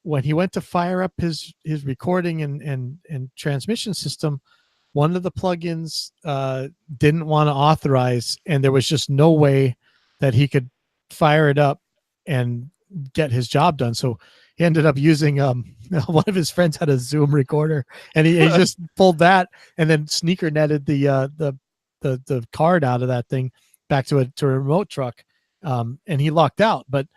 when he went to fire up his recording and transmission system, one of the plugins didn't want to authorize, and there was just no way that he could fire it up and get his job done. So he ended up using one of his friends had a Zoom recorder, and he just pulled that and then sneaker netted the card out of that thing back to a remote truck, and he lucked out. But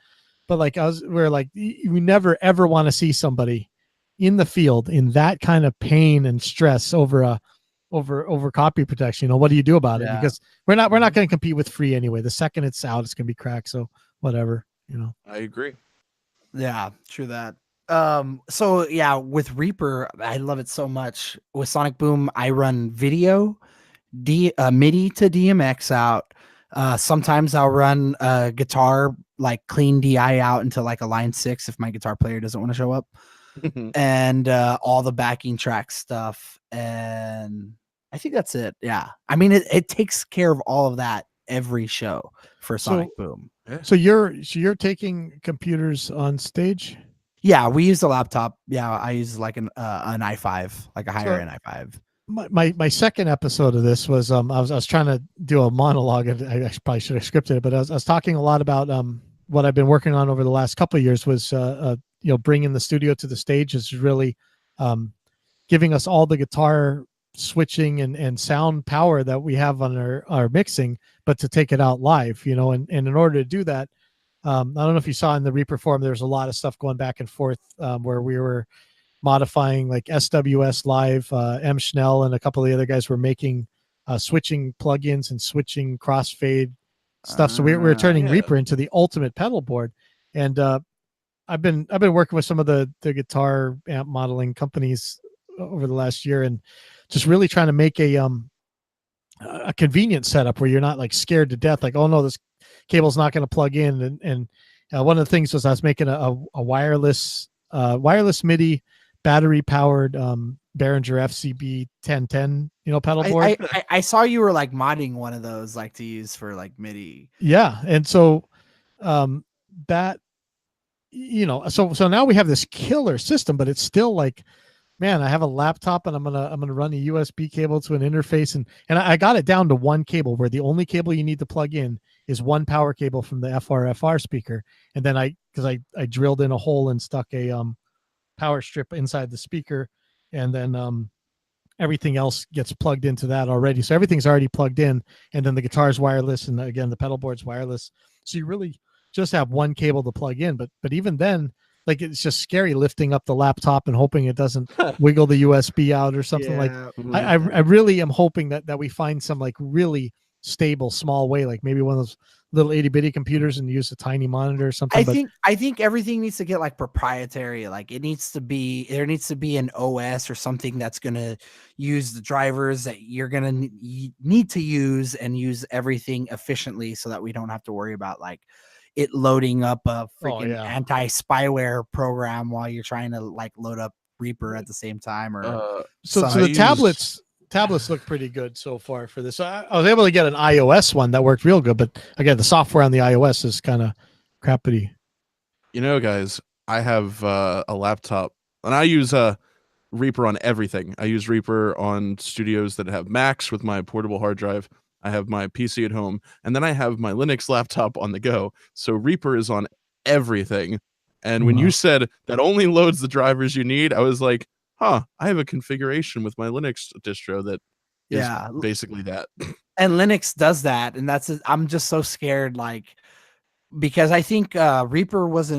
like we're like, we never ever want to see somebody in the field in that kind of pain and stress over copy protection. You know, what do you do about it? Because we're not going to compete with free anyway. The second it's out, it's going to be cracked. So whatever, you know. I agree. Yeah, true that. So yeah, with Reaper, I love it so much. With Sonic Boom, I run video, MIDI to DMX out. Sometimes I'll run guitar, like clean DI out into like a line 6 if my guitar player doesn't want to show up, and all the backing track stuff. And I think that's it. Yeah, I mean it takes care of all of that every show for Sonic Boom. So you're taking computers on stage? Yeah, we use a laptop. Yeah, I use like an i5, like a higher end i5. My second episode of this was I was trying to do a monologue, and I probably should have scripted it, but I was talking a lot about what I've been working on over the last couple of years was bringing the studio to the stage is really giving us all the guitar switching and sound power that we have on our mixing, but to take it out live, and in order to do that, I don't know if you saw in the Reaper forum, there's a lot of stuff going back and forth where we were modifying like SWS Live, M. Schnell, and a couple of the other guys were making switching plugins and switching crossfade stuff. So we were turning Reaper into the ultimate pedal board. And I've been working with some of the guitar amp modeling companies over the last year, and just really trying to make a convenient setup where you're not like scared to death, like, oh no, this cable's not going to plug in. And one of the things was I was making a wireless MIDI battery powered Behringer FCB 1010 pedal board. I saw you were like modding one of those like to use for like MIDI. Yeah, and so that so now we have this killer system, but it's still like, man, I have a laptop and I'm gonna run a USB cable to an interface, and I got it down to one cable where the only cable you need to plug in is one power cable from the FR speaker, and then I drilled in a hole and stuck a power strip inside the speaker, and then everything else gets plugged into that already. So everything's already plugged in, and then the guitar's wireless, and again the pedal board's wireless. So you really just have one cable to plug in. But even then, like, it's just scary lifting up the laptop and hoping it doesn't wiggle the USB out or something. Like I really am hoping that we find some like really stable small way, like maybe one of those little itty bitty computers and use a tiny monitor or something. I think everything needs to get like proprietary. Like there needs to be an OS or something that's going to use the drivers that you're going to need to use and use everything efficiently, so that we don't have to worry about like it loading up a freaking anti-spyware program while you're trying to like load up Reaper at the same time. Or so the tablets look pretty good so far for this. So I was able to get an iOS one that worked real good, but again, the software on the iOS is kind of crappity. Guys, I have a laptop, and I use Reaper on everything. I use Reaper on studios that have Macs with my portable hard drive. I have my PC at home, and then I have my Linux laptop on the go. So Reaper is on everything. And when you said that only loads the drivers you need, I was like, I have a configuration with my Linux distro that is basically that. And Linux does that, and I'm just so scared, like, because I think Reaper was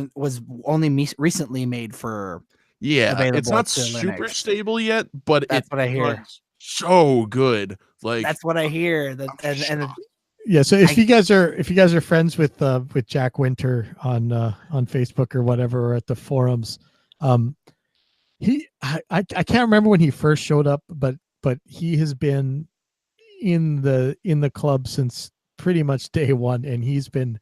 only recently made for it's not super Linux. Stable yet, but that's what I hear. So good, like that's what I hear. So if you guys are friends with Jack Winter on Facebook or whatever, or at the forums, I can't remember when he first showed up, but he has been in the club since pretty much day one, and he's been,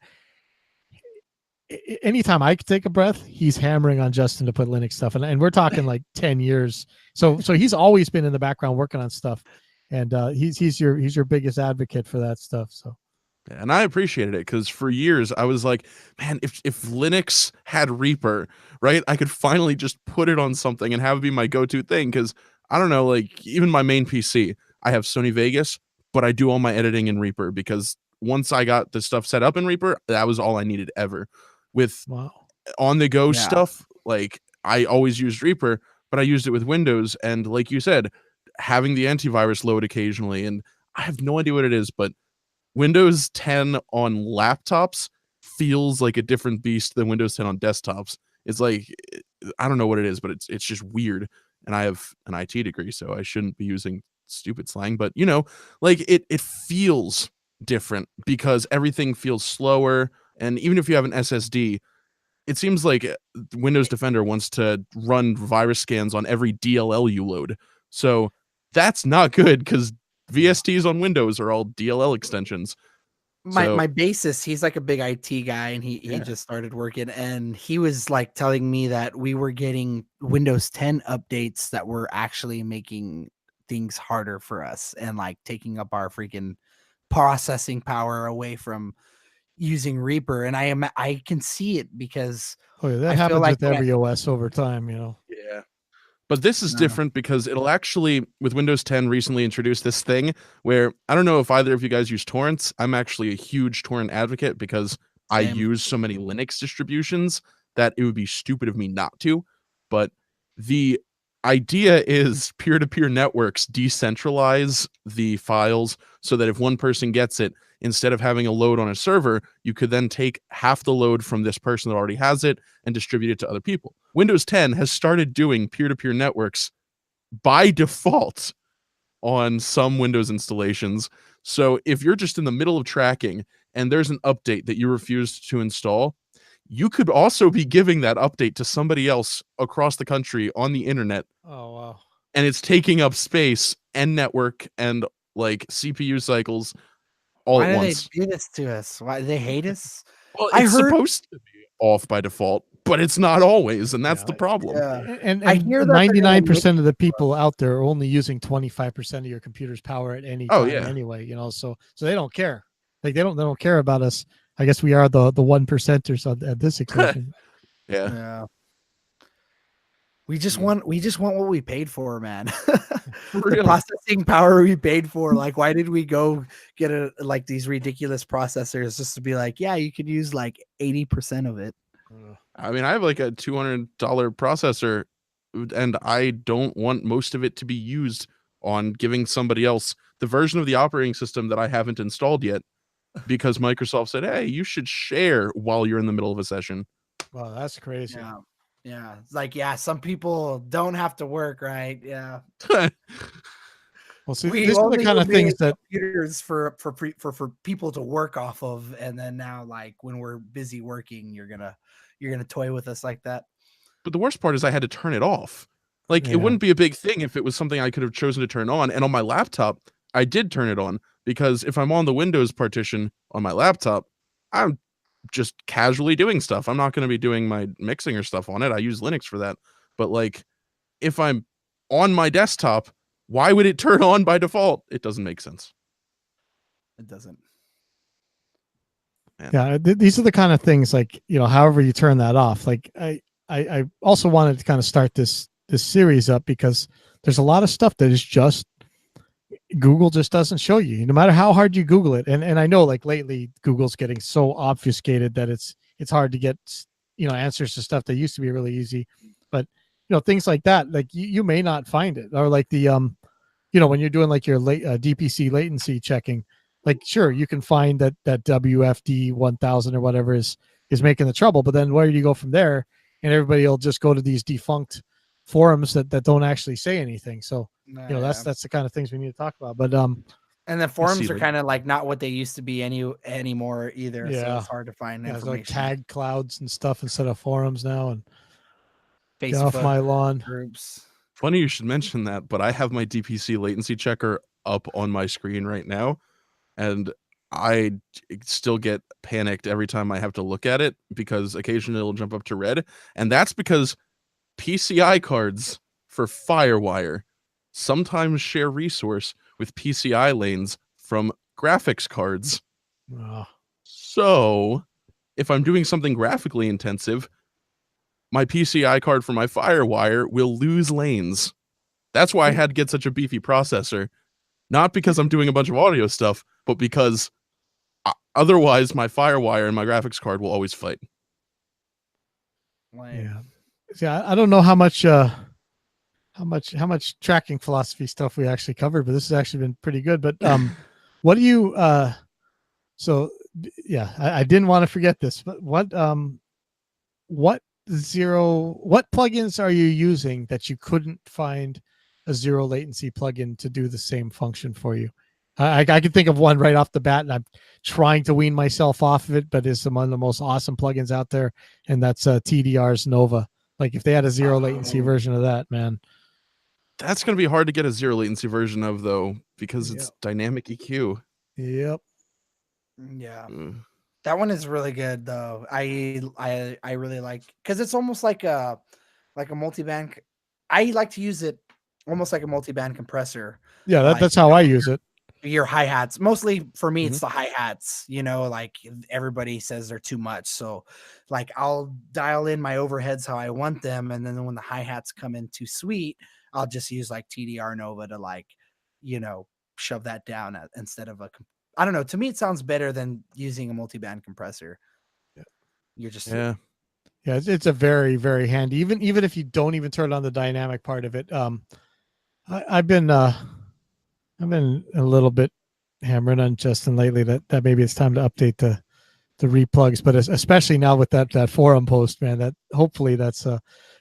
anytime I could take a breath, he's hammering on Justin to put Linux stuff, and we're talking like 10 years. So he's always been in the background working on stuff, and he's your biggest advocate for that stuff. So. And I appreciated it, because for years I was like, man, if Linux had Reaper, right, I could finally just put it on something and have it be my go-to thing. Because I don't know, like, even my main PC, I have Sony Vegas, but I do all my editing in Reaper, because once I got the stuff set up in Reaper, that was all I needed ever. With on-the-go stuff, like, I always used Reaper, but I used it with Windows, and like you said, having the antivirus load occasionally, and I have no idea what it is, but Windows 10 on laptops feels like a different beast than Windows 10 on desktops. It's like, I don't know what it is, but it's just weird. And I have an IT degree, so I shouldn't be using stupid slang, but like it feels different because everything feels slower. And even if you have an SSD, it seems like Windows Defender wants to run virus scans on every DLL you load. So that's not good because VSTs on Windows are all DLL extensions. My bassist, he's like a big IT guy, and he Yeah. just started working, and he was like telling me that we were getting Windows 10 updates that were actually making things harder for us and like taking up our freaking processing power away from using Reaper. And I can see it because Oh, yeah, that I feel happens like with every OS over time, you know. Yeah. But this is No. different because it'll actually, with Windows 10 recently introduced this thing where I don't know if either of you guys use torrents. I'm actually a huge torrent advocate because I Same. use so many Linux distributions that it would be stupid of me not to. But the idea is peer-to-peer networks decentralize the files so that if one person gets it, instead of having a load on a server, you could then take half the load from this person that already has it and distribute it to other people. Windows 10 has started doing peer-to-peer networks by default on some Windows installations. So if you're just in the middle of tracking and there's an update that you refused to install, you could also be giving that update to somebody else across the country on the internet. Oh, wow. And it's taking up space and network and like CPU cycles all Why at do once. they do this to us? Why they hate us? Well, I it's heard- supposed to be off by default, but it's not always, and that's Yeah, the problem. Yeah. And I hear that they're gonna 99% of the people out there are only using 25% of your computer's power at any Oh, time yeah. anyway, you know, so they don't care. Like they don't care about us. I guess we are the 1%ers at this extension. Yeah. Yeah. We just want what we paid for, man. The real. processing power we paid for. Like, why did we go get like these ridiculous processors just to be like, yeah, you could use like 80% of it? I mean, I have like a $200 processor, and I don't want most of it to be used on giving somebody else the version of the operating system that I haven't installed yet, because Microsoft said, hey, you should share while you're in the middle of a session. Wow, that's crazy. Yeah. Yeah. It's like, yeah, some people don't have to work, right? Yeah. Well, see, We these are the only kind of made things that computers for people to work off of, and then now, like when we're busy working, you're gonna toy with us like that. But the worst part is I had to turn it off. Like, Yeah. it wouldn't be a big thing if it was something I could have chosen to turn on. And on my laptop, I did turn it on because if I'm on the Windows partition on my laptop, I'm just casually doing stuff. I'm not going to be doing my mixing or stuff on it. I use Linux for that. But like, if I'm on my desktop, why would it turn on by default? It doesn't make sense. It doesn't. yeah, these are the kind of things, like, you know, however you turn that off. Like I also wanted to kind of start this series up because there's a lot of stuff that is just Google just doesn't show you, no matter how hard you Google it. And I know, like, lately Google's getting so obfuscated that it's hard to get, you know, answers to stuff that used to be really easy. But, you know, things like that, like you may not find it. Or like the you know, when you're doing like your DPC latency checking, like, sure, you can find that WFD 1000 or whatever is making the trouble, but then where do you go from there? And everybody will just go to these defunct forums that don't actually say anything. So, you know, that's the kind of things we need to talk about. But and the forums are like- kind of like not what they used to be anymore either. So Yeah. it's hard to find yeah, there's information. like tag clouds and stuff instead of forums now. And get Facebook off my lawn. groups. Funny you should mention that, but I have my DPC latency checker up on my screen right now, and I still get panicked every time I have to look at it because occasionally it'll jump up to red, and that's because PCI cards for FireWire sometimes share resource with PCI lanes from graphics cards. Oh, So if I'm doing something graphically intensive, my PCI card for my FireWire will lose lanes. That's why I had to get such a beefy processor. Not because I'm doing a bunch of audio stuff, but because otherwise my FireWire and my graphics card will always fight. yeah. Yeah, I don't know how much tracking philosophy stuff we actually covered, but this has actually been pretty good. But what do you so yeah, I didn't want to forget this, but what plugins are you using that you couldn't find a zero latency plugin to do the same function for you? I can think of one right off the bat, and I'm trying to wean myself off of it, but it's one of the most awesome plugins out there, and that's TDR's Nova. Like if they had a zero latency version of that, man. That's going to be hard to get a zero latency version of, though, because it's Yep. dynamic EQ. Yep. Yeah. That one is really good though. I really like, because it's almost like a multiband. I like to use it almost like a multiband compressor. Yeah, Like, that's how I use it. your hi-hats. Mostly for me, it's the hi-hats, you know, like everybody says they're too much. So like I'll dial in my overheads how I want them. And then when the hi-hats come in too sweet, I'll just use like TDR Nova to like, you know, shove that down instead of I don't know. To me, it sounds better than using a multi-band compressor. Yeah. You're just yeah. It's a very, very handy. Even if you don't even turn on the dynamic part of it. I've been a little bit hammering on Justin lately that maybe it's time to update the replugs, but especially now with that forum post, man. That hopefully that's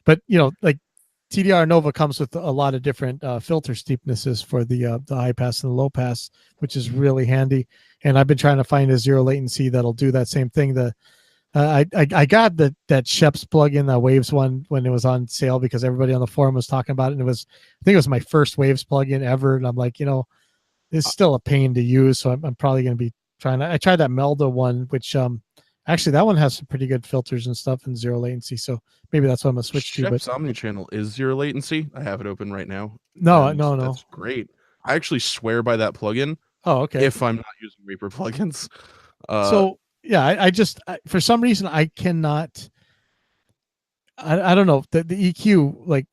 but you know, like TDR Nova comes with a lot of different filter steepnesses for the high pass and the low pass, which is really handy. And I've been trying to find a zero latency that'll do that same thing. I got that Sheps plugin, that Waves one, when it was on sale because everybody on the forum was talking about it. And I think it was my first Waves plugin ever. And I'm like, you know, it's still a pain to use. So I'm probably going to be I tried that Melda one, which actually that one has some pretty good filters and stuff and zero latency. So maybe that's what I'm going to switch to. But Omnichannel is zero latency. I have it open right now. No. That's great. I actually swear by that plugin. Oh, okay. If I'm not using Reaper plugins. So yeah, I just for some reason I cannot. I don't know, the EQ, like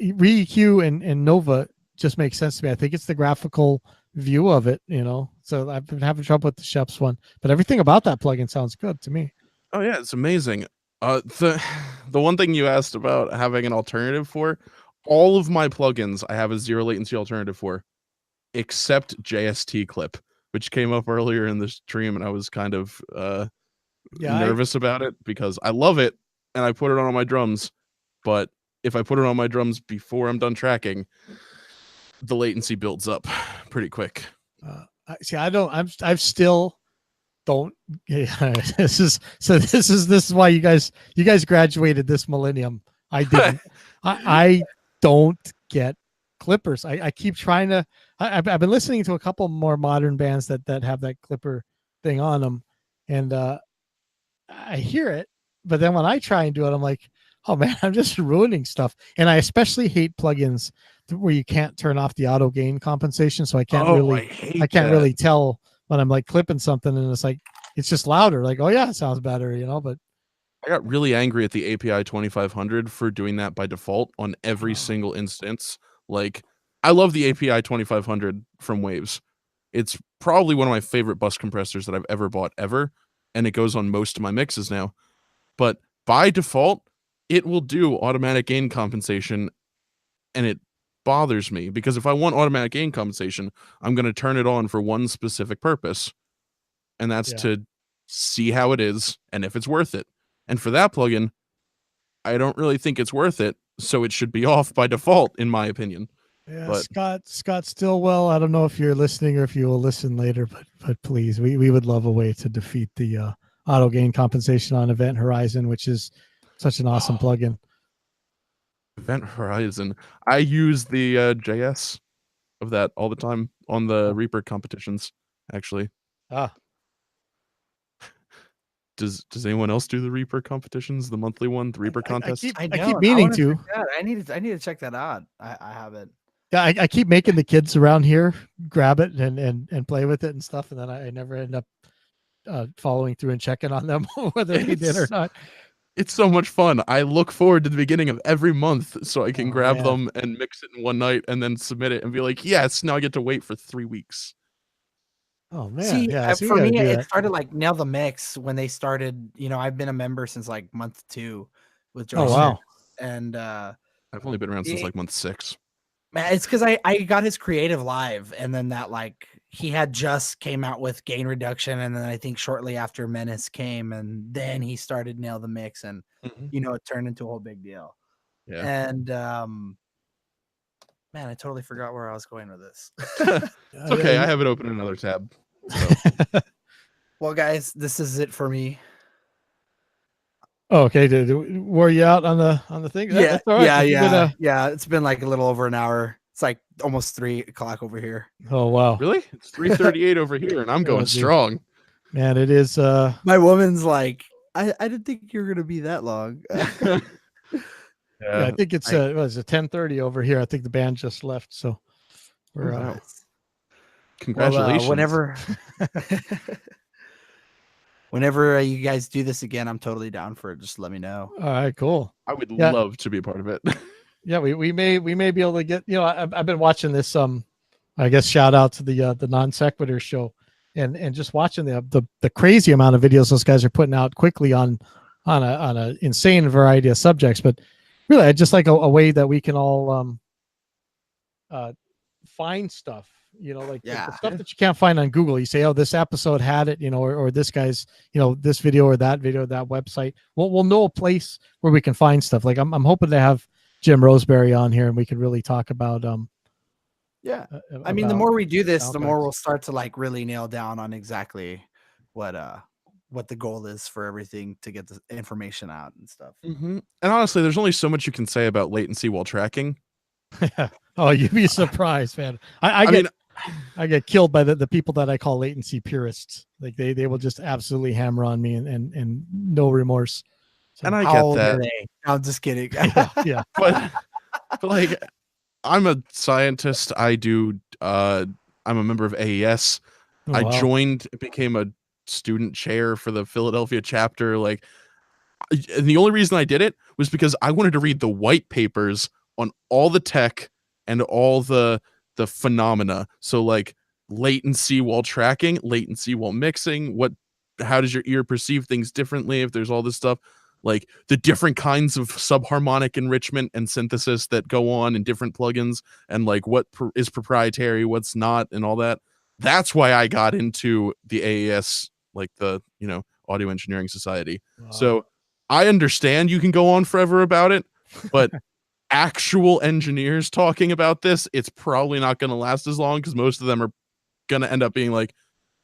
re-EQ and Nova just makes sense to me. I think it's the graphical view of it, you know. So I've been having trouble with the Sheps one, but everything about that plugin sounds good to me. Oh yeah, it's amazing. The one thing you asked about having an alternative for, all of my plugins I have a zero latency alternative for, except JST Clip, which came up earlier in the stream, and I was kind of nervous about it because I love it and I put it on all my drums, but if I put it on my drums before I'm done tracking, the latency builds up pretty quick. See, I've still don't. This is why you guys graduated this millennium. I didn't. I don't get clippers. I keep trying to. I've been listening to a couple more modern bands that have that clipper thing on them, and I hear it, but then when I try and do it, I'm like, oh man, I'm just ruining stuff. And I especially hate plugins where you can't turn off the auto gain compensation, so I can't really tell when I'm like clipping something, and it's like it's just louder. Like, oh yeah, it sounds better, you know. But I got really angry at the API 2500 for doing that by default on every single instance. Like, I love the API 2500 from Waves. It's probably one of my favorite bus compressors that I've ever bought ever, and it goes on most of my mixes now. But by default, it will do automatic gain compensation, and it bothers me because if I want automatic gain compensation, I'm going to turn it on for one specific purpose, and that's to see how it is and if it's worth it. And for that plugin, I don't really think it's worth it, so it should be off by default, in my opinion. Yeah, but Scott Stillwell, I don't know if you're listening or if you will listen later, but please, we would love a way to defeat the auto gain compensation on Event Horizon, which is such an awesome plugin. Event Horizon. I use the JS of that all the time on the Reaper competitions, actually. Does anyone else do the Reaper competitions, the monthly one, the Reaper contest? I keep meaning to. I need to check that out. I haven't. Yeah, I keep making the kids around here grab it and play with it and stuff, and then I never end up following through and checking on them whether they did or not. It's so much fun. I look forward to the beginning of every month so I can grab them and mix it in one night and then submit it and be like, yes, now I get to wait for 3 weeks. Oh man. See, for me, it started like Nail the Mix when they started. You know, I've been a member since like month 2 with Joshua. Oh wow. And I've only been around since like month 6. Man, it's because I got his Creative Live, and then that like he had just came out with Gain Reduction, and then I think shortly after Menace came, and then he started Nail the Mix, and you know, it turned into a whole big deal. Yeah. And Man, I totally forgot where I was going with this. It's okay. I have it open in another tab. So. Well, guys, this is it for me. Oh, okay. Were you out on the thing? Yeah, That's all right. yeah. It's been like a little over an hour. It's like almost 3:00 over here. Oh wow. Really? It's 3:38 over here, and I'm going strong. Man, it is. My woman's like, I didn't think you were gonna be that long. Yeah, I think it's it was 10:30 over here. I think the band just left, so we're congratulations. Well, whenever you guys do this again, I'm totally down for it. Just let me know. All right, cool. I would love to be a part of it. Yeah, we may be able to get. I've been watching this. I guess shout out to the non sequitur show, and just watching the crazy amount of videos those guys are putting out quickly on a insane variety of subjects. But really, I just like a way that we can all find stuff. Like the stuff that you can't find on Google. You say, oh, this episode had it, or this guy's, this video or that website. We'll know a place where we can find stuff. Like I'm hoping to have Jim Roseberry on here and we could really talk about I mean, the more we do this, the more we'll start to like really nail down on exactly what the goal is for everything to get the information out and stuff. Mm-hmm. And honestly, there's only so much you can say about latency while tracking. Oh, you'd be surprised, man. I get killed by the people that I call latency purists. Like they will just absolutely hammer on me and no remorse. So and I get that. I'm just kidding. Yeah. But like, I'm a scientist. I'm a member of AES. Oh, I wow. became a student chair for the Philadelphia chapter. Like, and the only reason I did it was because I wanted to read the white papers on all the tech and all the phenomena. So like latency while tracking, latency while mixing, how does your ear perceive things differently if there's all this stuff, like the different kinds of subharmonic enrichment and synthesis that go on in different plugins, and like what is proprietary, what's not, and all that. That's why I got into the AES, like the Audio Engineering Society. Wow. So I understand you can go on forever about it, but actual engineers talking about this, it's probably not going to last as long, because most of them are going to end up being like,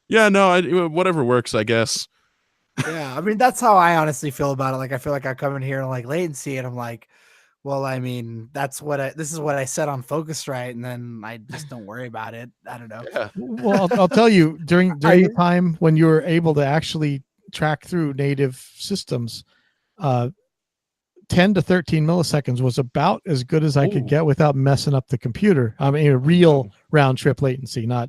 yeah, no, whatever works, I guess. Yeah, I mean, that's how I honestly feel about it. Like, I feel like I come in here and like latency, and I'm like, well, I mean, this is what I said on Focusrite, and then I just don't worry about it. I don't know. Yeah. Well, I'll tell you, during the time when you were able to actually track through native systems, 10 to 13 milliseconds was about as good as I could get without messing up the computer. I mean, a real round trip latency, not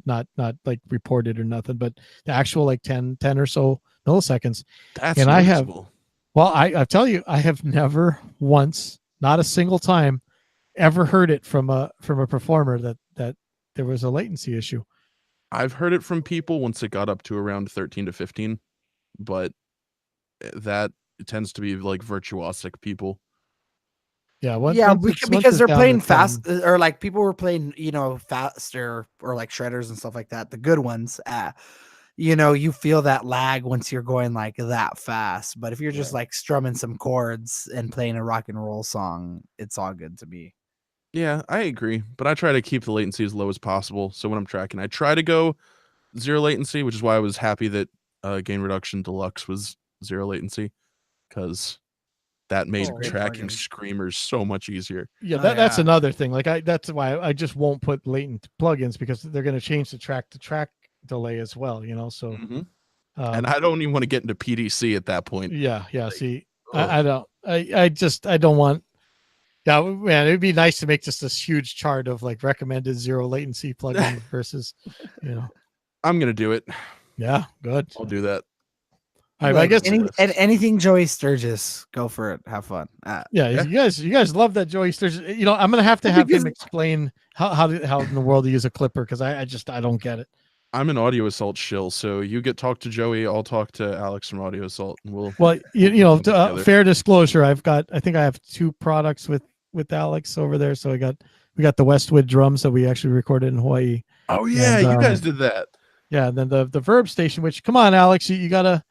like reported or nothing, but the actual like 10 or so milliseconds. That's and noticeable. I tell you, I have never once, not a single time, ever heard it from a performer that there was a latency issue. I've heard it from people once it got up to around 13 to 15, but that it tends to be like virtuosic people. Yeah, because they're playing fast, or like people were playing, faster, or like shredders and stuff like that. The good ones, you feel that lag once you're going like that fast. But if you're just like strumming some chords and playing a rock and roll song, it's all good to me. Yeah, I agree, but I try to keep the latency as low as possible. So when I'm tracking, I try to go zero latency, which is why I was happy that Gain Reduction Deluxe was zero latency, because that made tracking screamers so much easier. Yeah, that's another thing. Like that's why I just won't put latent plugins, because they're going to change the track to track delay as well. So, and I don't even want to get into PDC at that point. Yeah. Like, see, I don't want. Yeah, man, it'd be nice to make just this huge chart of like recommended zero latency plugin versus, I'm gonna do it. Yeah, good. I'll do that. I guess anything Joey Sturgis, go for it. Have fun. You guys love that Joey Sturgis. I'm gonna have to have him explain how in the world to use a clipper, because I don't get it. I'm an Audio Assault shill, so you talk to Joey, I'll talk to Alex from Audio Assault, and we'll. Well, fair disclosure, I think I have 2 products with Alex over there. So we got the Westwood drums that we actually recorded in Hawaii. Oh yeah, and, you guys did that. Yeah, and then the Verb Station, which, come on, Alex, you gotta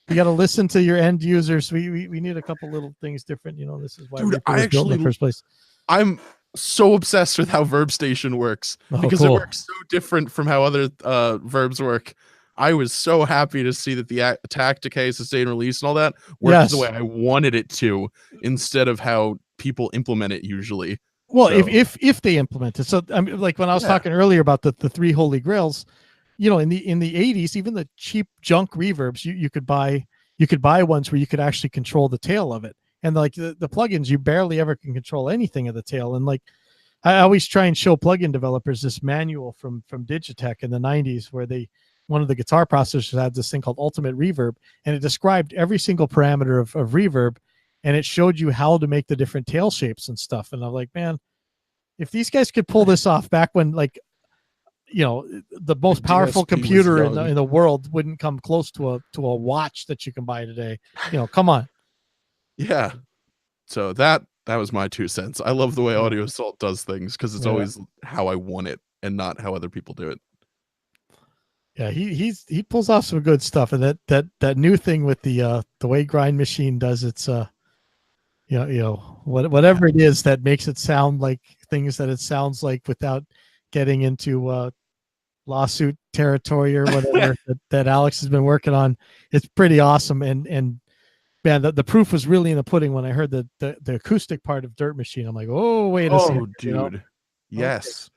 listen to your end users. We need a couple little things different. This is why we built in the first place. so obsessed with how verb station works because it works so different from how other verbs work. I was so happy to see that the attack, decay, sustain, release, and all that works the way I wanted it to, instead of how people implement it usually. Well, so, if they implement it. So I mean, like when I was talking earlier about the three holy grails, you know, in the 80s, even the cheap junk reverbs, you could buy ones where you could actually control the tail of it. And like the plugins, you barely ever can control anything of the tail. And like I always try and show plugin developers this manual from Digitech in the 90s where one of the guitar processors had this thing called Ultimate Reverb, and it described every single parameter of reverb, and it showed you how to make the different tail shapes and stuff. And I'm like, man, if these guys could pull this off back when, like, you know, the most powerful computer in the world wouldn't come close to a watch that you can buy today. You know, come on. Yeah. So that was my 2 cents. I love the way Audio Assault does things because it's always how I want it and not how other people do it. Yeah, he pulls off some good stuff, and that new thing with the way Grind Machine does its whatever it is that makes it sound like things that it sounds like without getting into lawsuit territory or whatever that Alex has been working on. It's pretty awesome, and man, the proof was really in the pudding when I heard the acoustic part of Dirt Machine. I'm like, oh wait a second, dude, you know? Yes. Okay.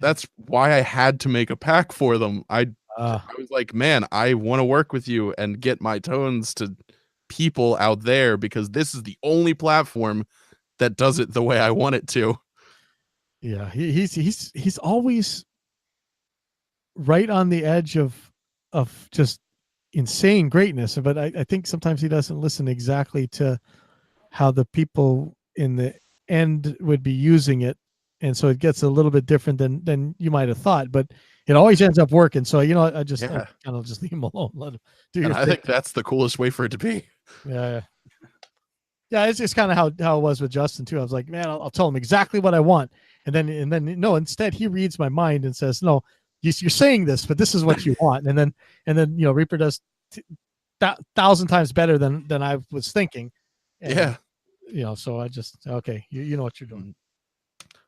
That's why I had to make a pack for them. I was like, man, I want to work with you and get my tones to people out there because this is the only platform that does it the way I want it to. Yeah, he's always right on the edge of just insane greatness, but I think sometimes he doesn't listen exactly to how the people in the end would be using it. And so it gets a little bit different than you might have thought, but it always ends up working. So, you know, I kind of just leave him alone. Let him do your thing. I think that's the coolest way for it to be. Yeah. It's kind of how it was with Justin too. I was like, man, I'll tell him exactly what I want. And then no, instead he reads my mind and says, no, you're saying this, but this is what you want. And then, you know, Reaper does 1,000 times better than I was thinking. And, you know, so I just, okay, you know what you're doing.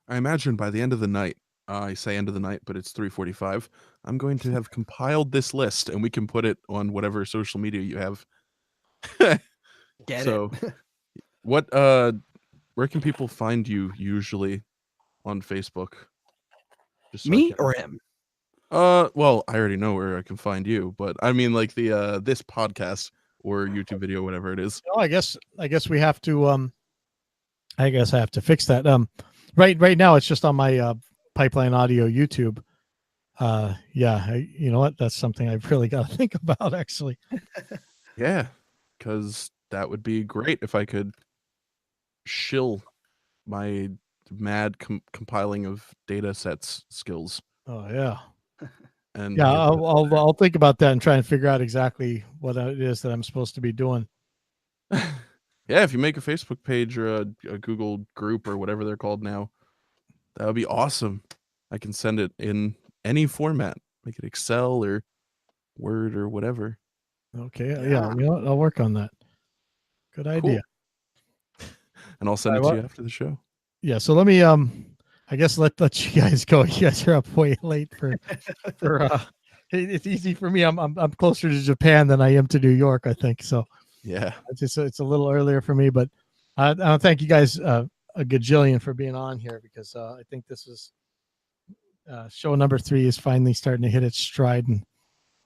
I imagine by the end of the night, I say end of the night, but it's 3:45. I'm going to have compiled this list, and we can put it on whatever social media you have. Get it. What? Where can people find you usually on Facebook? Just so me or him? Well, I already know where I can find you, but I mean, like the this podcast or YouTube video, whatever it is. Oh, I guess we have to. I guess I have to fix that. Right now it's just on my Pipeline Audio YouTube. You know what? That's something I've really got to think about, actually. Yeah, because that would be great if I could shill my mad compiling of data sets skills. Oh yeah. And yeah, I'll think about that and try and figure out exactly what it is that I'm supposed to be doing. Yeah, if you make a Facebook page or a Google group or whatever they're called now, that would be awesome. I can send it in any format, make it Excel or Word or whatever. Okay, yeah, you know what? I'll work on that. Good idea. Cool. And I'll send it to you after the show. Yeah, so let me I guess let you guys go. You guys are up way late for it's easy for me. I'm closer to Japan than I am to New York, I think. So yeah, it's a little earlier for me, but I thank you guys a gajillion for being on here, because I think this is show number 3 is finally starting to hit its stride, and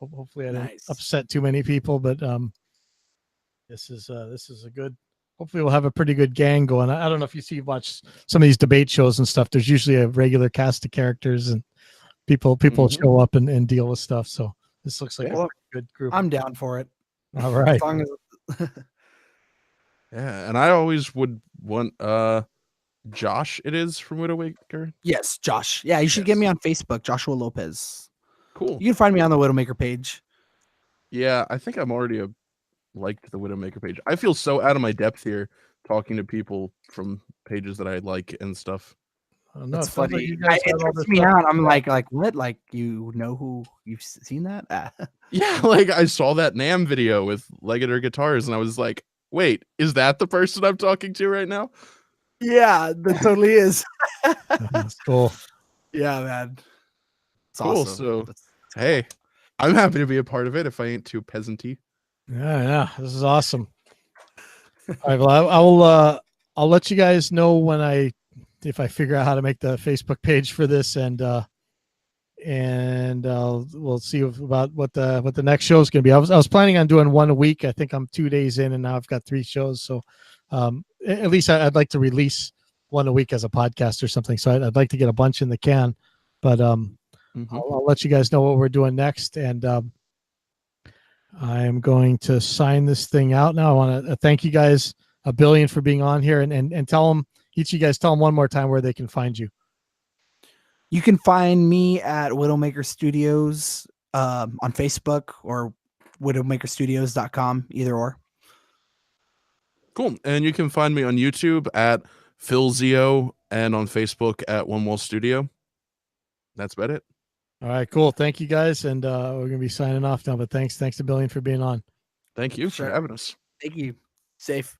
hopefully I didn't upset too many people, but this is a good. Hopefully we'll have a pretty good gang going. I don't know if you watch some of these debate shows and stuff. There's usually a regular cast of characters, and people show up and deal with stuff. So this looks like a good group. I'm down for it. All right. As long as yeah, and I always would want Josh, it is from Widowmaker. Yes, Josh. Yeah, you should get me on Facebook, Joshua Lopez. Cool. You can find me on the Widowmaker page. Yeah, I think I'm already liked the Widowmaker page. I feel so out of my depth here talking to people from pages that I like and stuff. That's funny. It trips me out. I'm like what? Like, you know who you've seen that? Yeah, like I saw that NAMM video with Legator guitars, and I was like, wait, is that the person I'm talking to right now? Yeah, that totally is. That's cool. Yeah, man. It's Cool. awesome. So, That's hey, I'm happy to be a part of it if I ain't too peasanty. Yeah, this is awesome. All right, well, I'll let you guys know if I figure out how to make the Facebook page for this, and we'll see about what the next show is going to be. I was planning on doing one a week. I think I'm 2 days in, and now I've got 3 shows. So, at least I'd like to release one a week as a podcast or something. So I'd like to get a bunch in the can, but I'll let you guys know what we're doing next, and I'm going to sign this thing out now. I want to thank you guys a billion for being on here, and tell them, each of you guys, tell them one more time where they can find you. You can find me at Widowmaker Studios on Facebook or widowmakerstudios.com, either or. Cool. And you can find me on YouTube at PhilZio and on Facebook at One Wall Studio. That's about it. All right, cool. Thank you guys, and we're going to be signing off now, but thanks a billion for being on. Thank you for having us. Thank you. Safe.